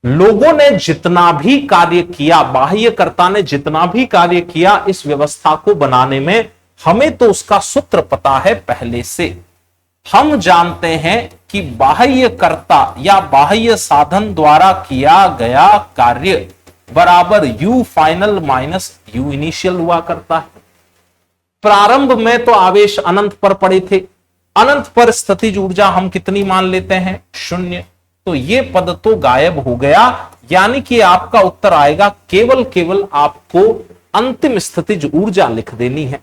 लोगों ने जितना भी कार्य किया, बाह्यकर्ता ने जितना भी कार्य किया इस व्यवस्था को बनाने में, हमें तो उसका सूत्र पता है पहले से। हम जानते हैं कि बाह्यकर्ता या बाह्य साधन द्वारा किया गया कार्य बराबर U final minus U initial हुआ करता है। प्रारंभ में तो आवेश अनंत पर पड़े थे, अनंत पर स्थितिज ऊर्जा हम कितनी मान लेते हैं? 0। तो ये पद तो गायब हो गया, यानी कि आपका उत्तर आएगा केवल आपको अंतिम स्थितिज ऊर्जा लिख देनी है।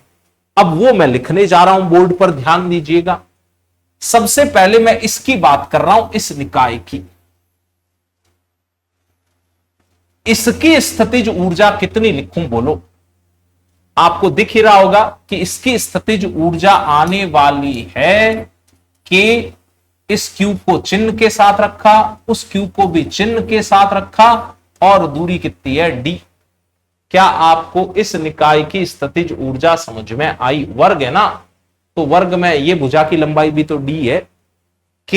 अब वो मैं लिखने जा रहा हूं, बोर्ड पर ध्यान दीजिएगा। सबसे पहले मैं इसकी बात कर रहा हूं, इस निकाय की। इसकी स्थितिज ऊर्जा कितनी लिखूं बोलो? आपको दिख ही रहा होगा कि इसकी स्थितिज ऊर्जा आने वाली है कि इस क्यूब को चिन्ह के साथ रखा, उस क्यूब को भी चिन्ह के साथ रखा, और दूरी कितनी है? d। क्या आपको इस निकाय की स्थितिज ऊर्जा समझ में आई? वर्ग है ना, तो वर्ग में ये भुजा की लंबाई भी तो d है, k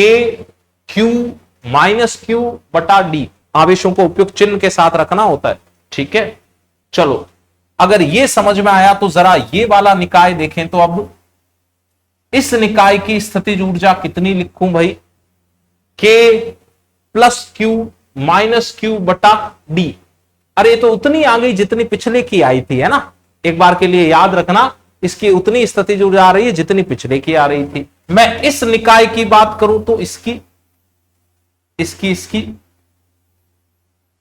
q माइनस q बटा d। आवेशों को उपयुक्त चिन्ह के साथ रखना होता है, ठीक है। चलो अगर ये समझ में आया तो जरा ये वाला निकाय देखें। तो अब इस निकाय की स्थितिज ऊर्जा कितनी लिखूं भाई? k plus Q minus Q बटा d। अरे तो उतनी आ गई जितनी पिछले की आई थी, है ना। एक बार के लिए याद रखना, इसकी उतनी स्थितिज ऊर्जा आ रही है जितनी पिछले की आ रही थी। मैं इस निकाय की बात करूं तो इसकी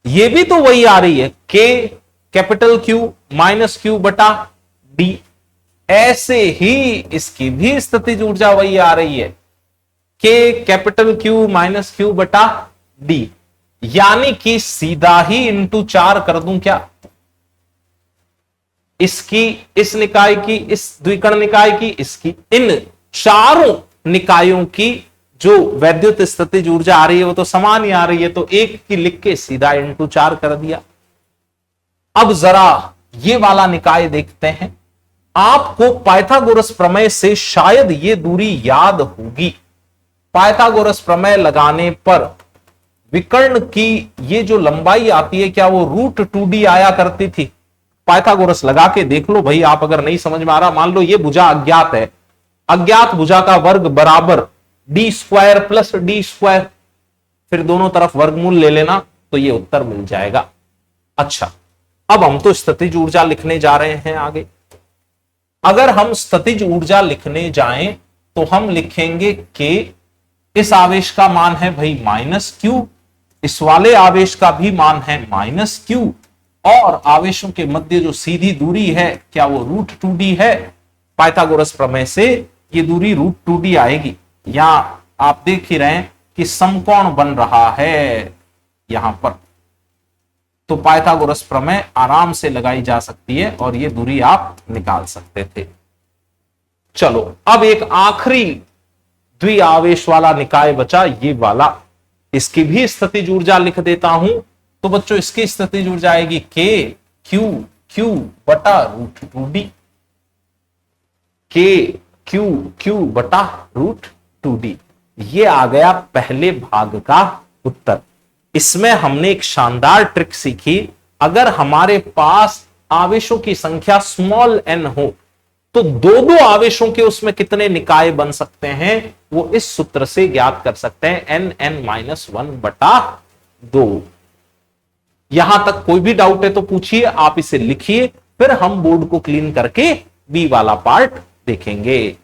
ये भी तो वही आ रही है, k capital Q minus Q बटा d। ऐसे ही इसकी भी स्थितिज ऊर्जा वही आ रही है, k capital Q minus Q बटा d। यानी कि सीधा ही इंटू 4 कर दूं क्या? इसकी, इस निकाय की, इस द्विकर्ण निकाय की, इसकी, इन चारों निकायों की जो वैद्युत स्थितिज ऊर्जा आ रही है वो तो समान ही आ रही है, तो एक की लिख के सीधा इंटू 4 कर दिया। अब जरा ये वाला निकाय देखते हैं। आपको पाइथागोरस प्रमेय से शायद ये दूरी याद होगी। पाइथागोरस प्रमेय लगाने पर विकर्ण की ये जो लंबाई आती है, क्या वो √2d आया करती थी? पाइथागोरस लगा के देख लो भाई, आप अगर नहीं समझ में आ रहा। मान लो ये भुजा अज्ञात है, अज्ञात भुजा का वर्ग बराबर d² प्लस d², फिर दोनों तरफ वर्गमूल ले लेना तो ये उत्तर मिल जाएगा। अच्छा, अब हम तो स्थितिज ऊर्जा लिखने जा रहे हैं आगे। अगर हम स्थितिज ऊर्जा लिखने जाएं तो हम लिखेंगे कि इस आवेश का मान है भाई -q, इस वाले आवेश का भी मान है -q, और आवेशों के मध्य जो सीधी दूरी है क्या वो √2d है? पाइथागोरस प्रमेय से ये दूरी √2d आएगी। यहां आप देख ही रहे हैं कि समकोण बन रहा है यहां पर, तो पाइथागोरस प्रमेय आराम से लगाई जा सकती है और ये दूरी आप निकाल सकते थे। चलो अब एक आखिरी द्विआवेश वाला निकाय बचा, ये वाला। इसकी भी स्थितिज ऊर्जा लिख देता हूं। तो बच्चों इसकी स्थितिज ऊर्जा आएगी k q बटा √2d, k q बटा √2d। ये आ गया पहले भाग का उत्तर। इसमें हमने एक शानदार ट्रिक सीखी। अगर हमारे पास आवेशों की संख्या स्मॉल n हो तो दो दो आवेशों के उसमें कितने निकाय बन सकते हैं वो इस सूत्र से ज्ञात कर सकते हैं, n(n-1/2)। यहां तक कोई भी डाउट है तो पूछिए, आप इसे लिखिए, फिर हम बोर्ड को क्लीन करके बी वाला पार्ट देखेंगे।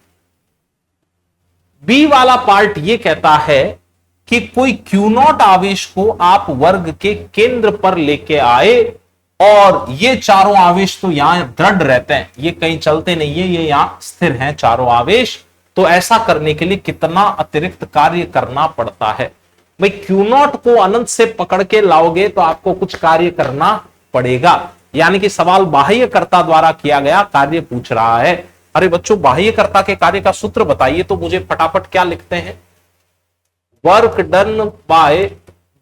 बी वाला पार्ट यह कहता है कि कोई Q0 आवेश को आप वर्ग के केंद्र पर लेके आए और ये चारों आवेश तो यहां दृढ़ रहते हैं, ये कहीं चलते नहीं है, ये यहां स्थिर हैं चारों आवेश। तो ऐसा करने के लिए कितना अतिरिक्त कार्य करना पड़ता है भाई? Q0 को अनंत से पकड़ के लाओगे तो आपको कुछ कार्य करना पड़ेगा, यानी कि सवाल बाह्यकर्ता द्वारा किया गया कार्य पूछ रहा है। अरे बच्चों, बाह्यकर्ता के कार्य का सूत्र बताइए तो मुझे फटाफट क्या लिखते हैं? Work done by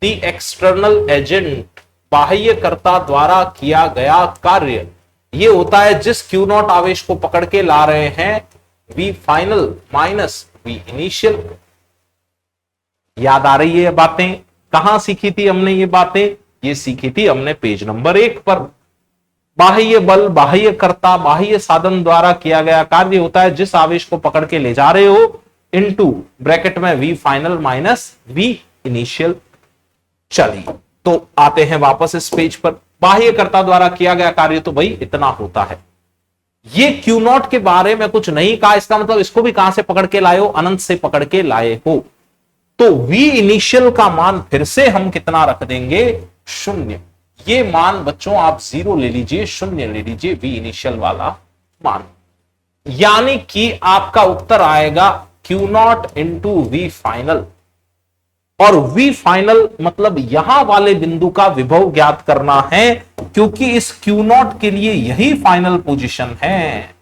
the external agent, बाह्यकर्ता द्वारा किया गया कार्य ये होता है जिस Q0 आवेश को पकड़ के ला रहे हैं, V final minus V initial. याद आ रही है ये बातें? कहां सीखी थी हमने ये बातें? ये सीखी थी हमने पेज नंबर 1 पर। बाह्य बल, बाह्यकर्ता, बाह्य साधन द्वारा किया गया कार्य होता है जिस आवेश को पकड़ के ले जा रहे हो, इनटू ब्रैकेट में V final minus V initial. चलिए तो आते हैं वापस इस पेज पर। बाह्यकर्ता द्वारा किया गया कार्य तो भाई इतना होता है। ये Q0 के बारे में कुछ नहीं कहा, इसका मतलब इसको भी कहां से पकड़ के लाए हो? अनंत से पकड़ के लाए हो। तो V इनिशियल का मान फिर से हम कितना रख देंगे? 0। ये मान बच्चों आप 0 ले लीजिए, 0 ले लीजिए V इनिशियल वाला मान, यानी कि आपका उत्तर आएगा Q0 इंटू V फाइनल। और V फाइनल मतलब यहां वाले बिंदु का विभव ज्ञात करना है, क्योंकि इस Q0 के लिए यही फाइनल पोजीशन है।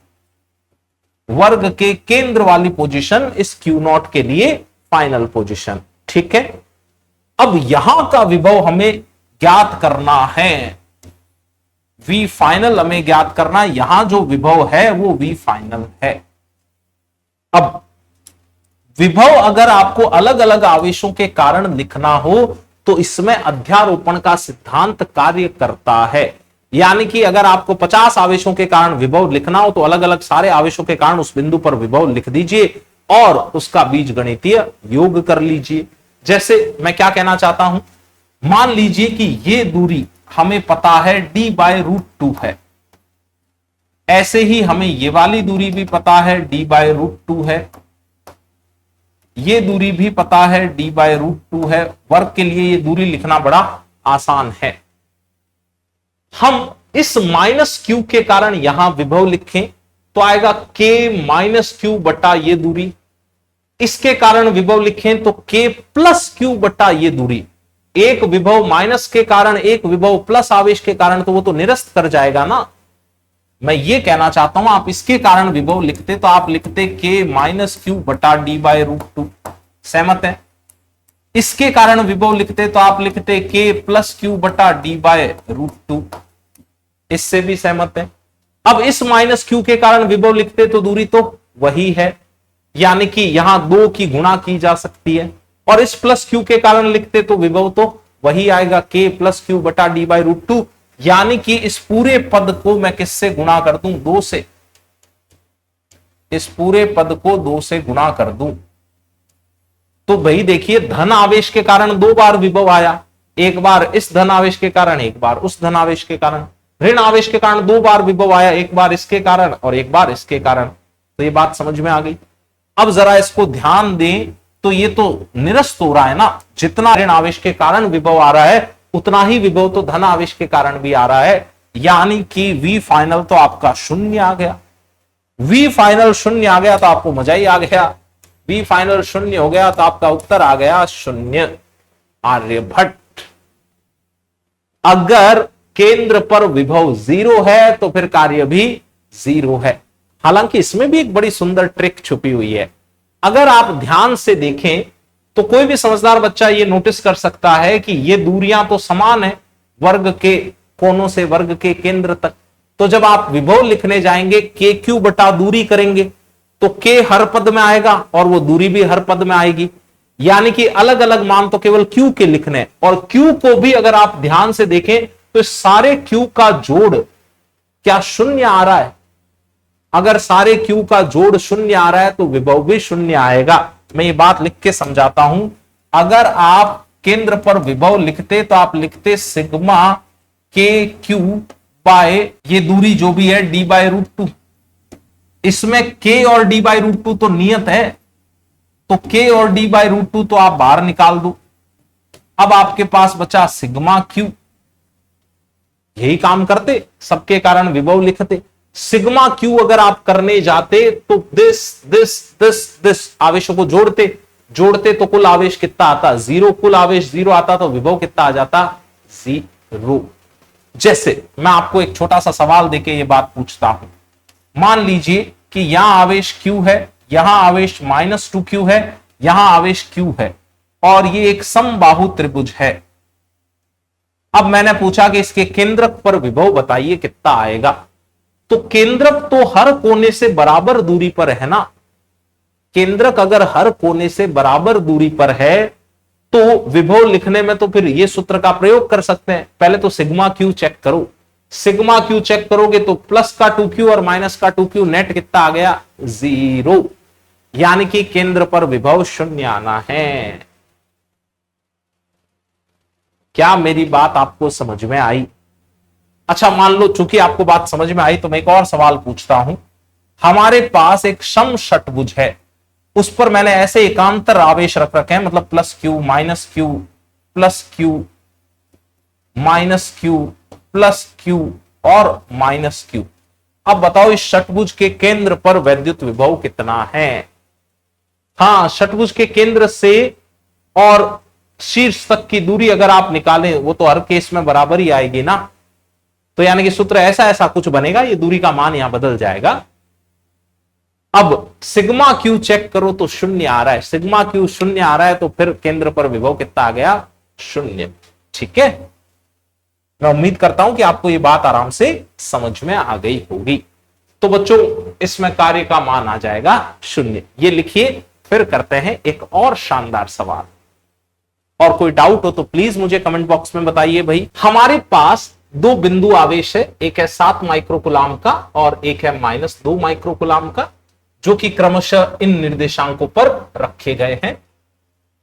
वर्ग के केंद्र वाली पोजीशन इस Q0 के लिए फाइनल पोजीशन, ठीक है। अब यहां का विभव हमें ज्ञात करना है, V फाइनल हमें ज्ञात करना है। यहां जो विभव है वो V फाइनल है। अब विभव अगर आपको अलग अलग आवेशों के कारण लिखना हो तो इसमें अध्यारोपण का सिद्धांत कार्य करता है, यानी कि अगर आपको 50 आवेशों के कारण विभव लिखना हो तो अलग अलग सारे आवेशों के कारण उस बिंदु पर विभव लिख दीजिए और उसका बीजगणितीय योग कर लीजिए। जैसे मैं क्या कहना चाहता हूं, मान लीजिए कि ये दूरी हमें पता है d/√2 है, ऐसे ही हमें ये वाली दूरी भी पता है d/√2 है, ये दूरी भी पता है d/√2 है। वर्ग के लिए ये दूरी लिखना बड़ा आसान है। हम इस -q के कारण यहां विभव लिखें तो आएगा k-q बटा ये दूरी। इसके कारण विभव लिखें तो k+q बटा ये दूरी। एक विभव माइनस के कारण, एक विभव प्लस आवेश के कारण, तो वो तो निरस्त कर जाएगा ना। मैं ये कहना चाहता हूं, आप इसके कारण विभव लिखते तो आप लिखते k-q बटा d/√2। सहमत है? इसके कारण विभव लिखते तो आप लिखते k+q बटा d/√2। इससे भी सहमत है? अब इस -q के कारण विभव लिखते तो दूरी तो वही है, यानी कि यहां 2 की गुणा की जा सकती है। और इस +q के कारण लिखते तो विभव तो वही आएगा k+q बटा d/√2, यानी कि इस पूरे पद को मैं किससे गुणा कर दूं? 2 से। इस पूरे पद को 2 से गुणा कर दूं तो भाई देखिए, धन आवेश के कारण 2 बार विभव आया, एक बार इस धन आवेश के कारण, एक बार उस धन आवेश के कारण। ऋण आवेश के कारण 2 बार विभव आया, एक बार इसके कारण और एक बार इसके कारण। तो ये बात समझ में आ गई। अब जरा इसको ध्यान दें तो ये तो निरस्त हो रहा है ना, जितना ऋण आवेश के कारण विभव आ रहा है उतना ही विभव तो धन आवेश के कारण भी आ रहा है, यानी कि V फाइनल तो आपका 0 आ गया। V फाइनल 0 आ गया तो आपको मजा ही आ गया। V फाइनल 0 हो गया तो आपका उत्तर आ गया 0। आर्यभट्ट। अगर केंद्र पर विभव 0 है तो फिर कार्य भी 0 है। हालांकि इसमें भी एक बड़ी सुंदर ट्रिक छुपी हुई है। अगर आप ध्यान से देखें तो कोई भी समझदार बच्चा ये नोटिस कर सकता है कि ये दूरियां तो समान है वर्ग के कोनों से वर्ग के केंद्र तक। तो जब आप विभव लिखने जाएंगे KQ बटा दूरी करेंगे तो K हर पद में आएगा और वो दूरी भी हर पद में आएगी, यानी कि अलग अलग मान तो केवल Q के लिखने। और Q को भी अगर आप ध्यान से देखें तो सारे Q का जोड़ क्या 0 आ रहा है? अगर सारे Q का जोड़ शून्य आ रहा है तो विभव भी शून्य आएगा। मैं ये बात लिख के समझाता हूं। अगर आप केंद्र पर विभव लिखते तो आप लिखते सिग्मा के क्यू बाय ये दूरी जो भी है डी बाय रूट टू। इसमें k और d बाय रूट टू तो नियत है, तो k और d बाय रूट टू तो आप बाहर निकाल दो। अब आपके पास बचा सिग्मा क्यू। यही काम करते, सबके कारण विभव लिखते। सिग्मा क्यू अगर आप करने जाते तो दिस दिस दिस दिस आवेशों को जोड़ते तो कुल आवेश कितना आता? 0। कुल आवेश 0 आता तो विभव कितना आ जाता? 0। जैसे मैं आपको एक छोटा सा सवाल देके ये बात पूछता हूं। मान लीजिए कि यहां आवेश Q है, यहां आवेश -2Q है, यहां आवेश Q है और ये एक समबाहु त्रिभुज है। अब मैंने पूछा कि इसके केंद्रक पर विभव बताइए कितना आएगा। तो केंद्रक तो हर कोने से बराबर दूरी पर है ना। केंद्रक अगर हर कोने से बराबर दूरी पर है तो विभव लिखने में तो फिर ये सूत्र का प्रयोग कर सकते हैं। पहले तो सिग्मा क्यू चेक करो। सिग्मा क्यू चेक करोगे तो प्लस का 2Q और माइनस का 2Q नेट कितना आ गया? 0। यानी कि केंद्र पर विभव शून्य आना है। क्या मेरी बात आपको समझ में आई? अच्छा, मान लो चूंकि आपको बात समझ में आई तो मैं एक और सवाल पूछता हूं। हमारे पास एक सम षटभुज है, उस पर मैंने ऐसे एकांतर आवेश रख रखे हैं, मतलब plus Q minus Q plus Q minus Q plus Q और माइनस क्यू। अब बताओ इस षटभुज के केंद्र पर वैद्युत विभव कितना है? हां, षटभुज के केंद्र से और शीर्ष तक की दूरी अगर आप निकालें वो तो हर केस में बराबर ही आएगी ना। तो यानी कि सूत्र ऐसा कुछ बनेगा, ये दूरी का मान यहां बदल जाएगा। अब सिग्मा क्यू चेक करो तो शून्य आ रहा है। सिग्मा क्यू शून्य आ रहा है तो फिर केंद्र पर विभव कितना आ गया? शून्य। ठीक है, मैं उम्मीद करता हूं कि आपको ये बात आराम से समझ में आ गई होगी। तो बच्चों इसमें कार्य का मान आ जाएगा शून्य। ये लिखिए, फिर करते हैं एक और शानदार सवाल। और कोई डाउट हो तो प्लीज मुझे कमेंट बॉक्स में बताइए। भाई हमारे पास दो बिंदु आवेश है, एक है 7 माइक्रोकुलाम का और एक है -2 माइक्रोकुलाम का, जो कि क्रमशः इन निर्देशांकों पर रखे गए हैं।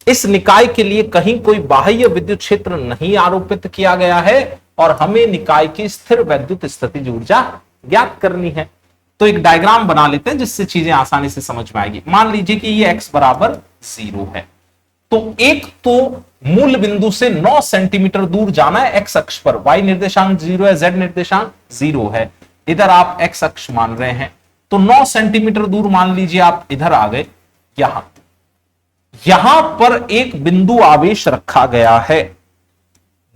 इस निकाय के लिए कहीं कोई बाह्य विद्युत क्षेत्र नहीं आरोपित किया गया है और हमें निकाय की स्थिर वैद्युत स्थितिज ऊर्जा ज्ञात करनी है। तो एक डायग्राम बना लेते हैं जिससे चीजें आसानी से समझ में आएगी। मान लीजिए कि ये x बराबर 0 है, तो एक तो मूल बिंदु से 9 सेंटीमीटर दूर जाना है x अक्ष पर। y निर्देशांक 0 है, z निर्देशांक 0 है, इधर आप x अक्ष मान रहे हैं। तो 9 सेंटीमीटर दूर मान लीजिए आप इधर आ गए। यहां पर एक बिंदु आवेश रखा गया है।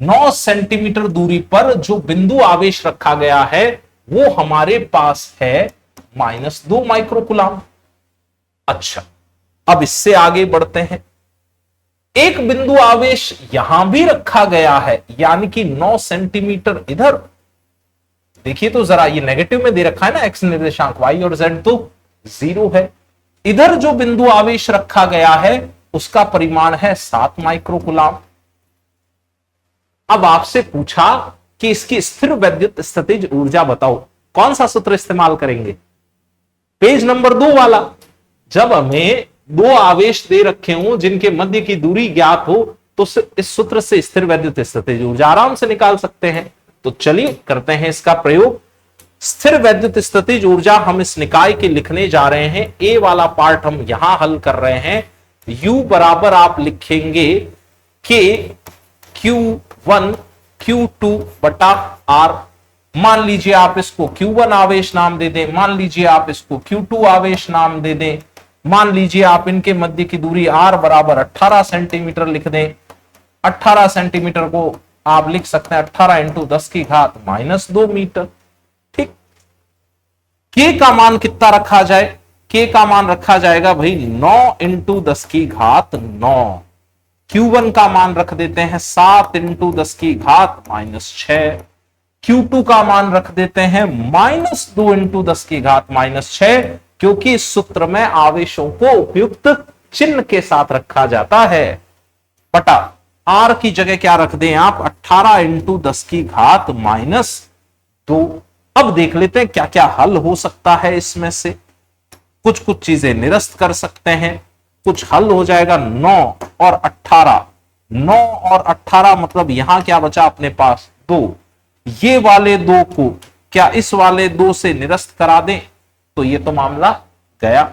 9 सेंटीमीटर दूरी पर जो बिंदु आवेश रखा गया है वो हमारे पास है -2 माइक्रोकुलाम। अच्छा, अब इससे आगे बढ़ते हैं। एक बिंदु आवेश यहां भी रखा गया है, यानी कि 9 सेंटीमीटर इधर। देखिए तो जरा, ये नेगेटिव में दे रखा है ना x निर्देशांक, y और z तो 0 है। इधर जो बिंदु आवेश रखा गया है उसका परिमाण है 7 माइक्रोकुलाम। अब आपसे पूछा कि इसकी स्थिर वैद्युत स्थितिज ऊर्जा बताओ। कौन सा सूत्र इस्तेमाल करेंगे? पेज नंबर 2 वाला। जब हमें दो आवेश दे रखे हो जिनके मध्य की दूरी ज्ञात हो तो इस सूत्र से स्थिर वैद्युत स्थितिज ऊर्जा आराम से निकाल सकते हैं। तो चलिए करते हैं इसका प्रयोग। स्थिर वैद्युत स्थितिज ऊर्जा हम इस निकाय के लिखने जा रहे हैं। ए वाला पार्ट हम यहां हल कर रहे हैं। U बराबर आप लिखेंगे K Q1 Q2 बटा R। मान लीजिए आप इसको Q1 आवेश नाम दे दें, मान लीजिए आप इसको Q2 आवेश नाम दे दें, मान लीजिए आप इनके मध्य की दूरी R बराबर 18 सेंटीमीटर लिख दें। 18 सेंटीमीटर को आप लिख सकते हैं 18 × 10 की घात -2 मीटर। ठीक, K का मान कितना रखा जाए? K का मान रखा जाएगा भाई 9 × 10 की घात 9। Q1 का मान रख देते हैं 7 × 10 की घात -6। Q2 का मान रख देते हैं -2 × 10 की घात -6, क्योंकि इस सूत्र में आवेशों को उपयुक्त चिन्ह के साथ रखा जाता है। बटा R की जगह क्या रख दें आप? 18 × 10 की घात -2। अब देख लेते हैं क्या क्या हल हो सकता है इसमें से। कुछ कुछ चीजें निरस्त कर सकते हैं, कुछ हल हो जाएगा। 9 और 18, 9 और 18 मतलब यहां क्या बचा अपने पास 2। ये वाले 2 को क्या इस वाले 2 से निरस्त करा दें तो ये तो मामला गया।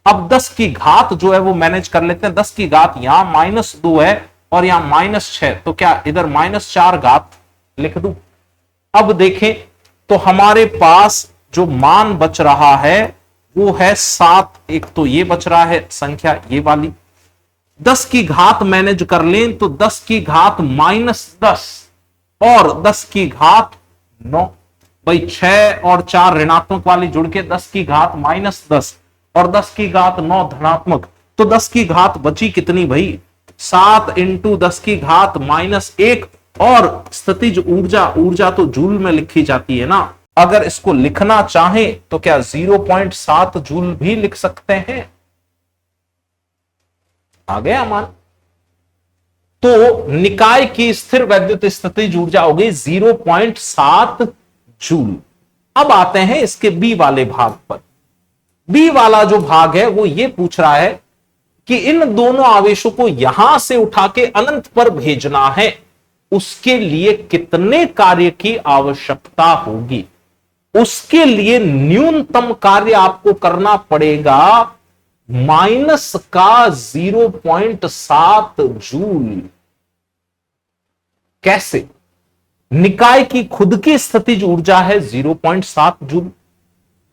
अब 10 की घात जो है वो मैनेज कर लेते हैं। 10 की घात यहां -2 है और यहां -6, तो क्या इधर -4 घात लिख दूं। अब देखें तो हमारे पास जो मान बच रहा है वो है 7। एक तो ये बच रहा है संख्या ये वाली। 10 की घात मैनेज कर लें तो 10 की घात -10 और 10 की घात 9। भाई 6 और 4 ऋणात्मक वाली जुड़ के 10 की घात -10 और 10 की घात 9 धनात्मक, तो 10 की घात बची कितनी भाई 7 × 10 की घात -1। और स्थितिज ऊर्जा, ऊर्जा तो जूल में लिखी जाती है ना, अगर इसको लिखना चाहें तो क्या 0.7 जूल भी लिख सकते हैं। आ गया मान। तो निकाय की स्थिर वैद्युत स्थितिज ऊर्जा हो गई 0.7 जूल। अब आते हैं इसके बी वाले भाग पर। बी वाला जो भाग है वो ये पूछ रहा है कि इन दोनों आवेशों को यहां से उठा के अनंत पर भेजना है, उसके लिए कितने कार्य की आवश्यकता होगी। उसके लिए न्यूनतम कार्य आपको करना पड़ेगा माइनस का 0.7 जूल। कैसे? निकाय की खुद की स्थितिज ऊर्जा है 0.7 जूल,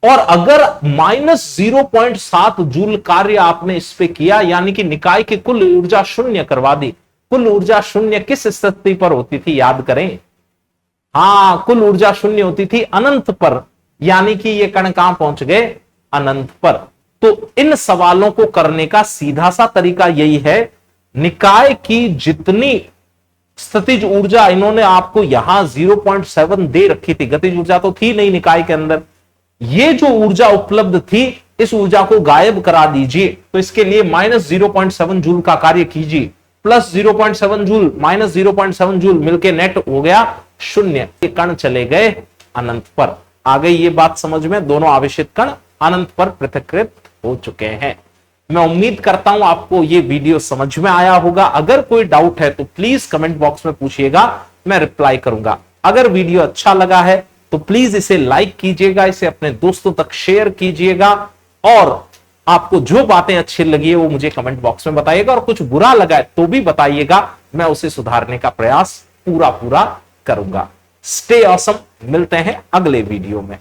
और अगर -0.7 जूल कार्य आपने इस पे किया, यानी कि निकाय की कुल ऊर्जा शून्य करवा दी। कुल ऊर्जा शून्य किस स्थिति पर होती थी याद करें। हां, कुल ऊर्जा शून्य होती थी अनंत पर, यानी कि ये कण कहां पहुंच गए अनंत पर। तो इन सवालों को करने का सीधा सा तरीका यही है, निकाय की जितनी स्थितिज ऊर्जा इन्होंने आपको यहां 0.7 दे रखी थी, गतिज ऊर्जा तो थी नहीं निकाय के अंदर, ये जो ऊर्जा उपलब्ध थी इस ऊर्जा को गायब करा दीजिए। तो इसके लिए -0.7 जूल का कार्य कीजिए, +0.7 जूल -0.7 जूल मिलके नेट हो गया 0। ये कण चले गए अनंत पर। आ गई ये बात समझ में, दोनों आवेशित कण अनंत पर पृथक्कृत हो चुके हैं। मैं उम्मीद करता हूं आपको ये वीडियो समझ में आया होगा। अगर कोई डाउट है तो प्लीज कमेंट बॉक्स में पूछिएगा, मैं रिप्लाई करूंगा। अगर वीडियो अच्छा लगा है तो प्लीज इसे लाइक कीजिएगा, इसे अपने दोस्तों तक शेयर कीजिएगा, और आपको जो बातें अच्छी लगी है वो मुझे कमेंट बॉक्स में बताइएगा, और कुछ बुरा लगा है तो भी बताइएगा, मैं उसे सुधारने का प्रयास पूरा करूंगा। स्टे ऑसम, मिलते हैं अगले वीडियो में।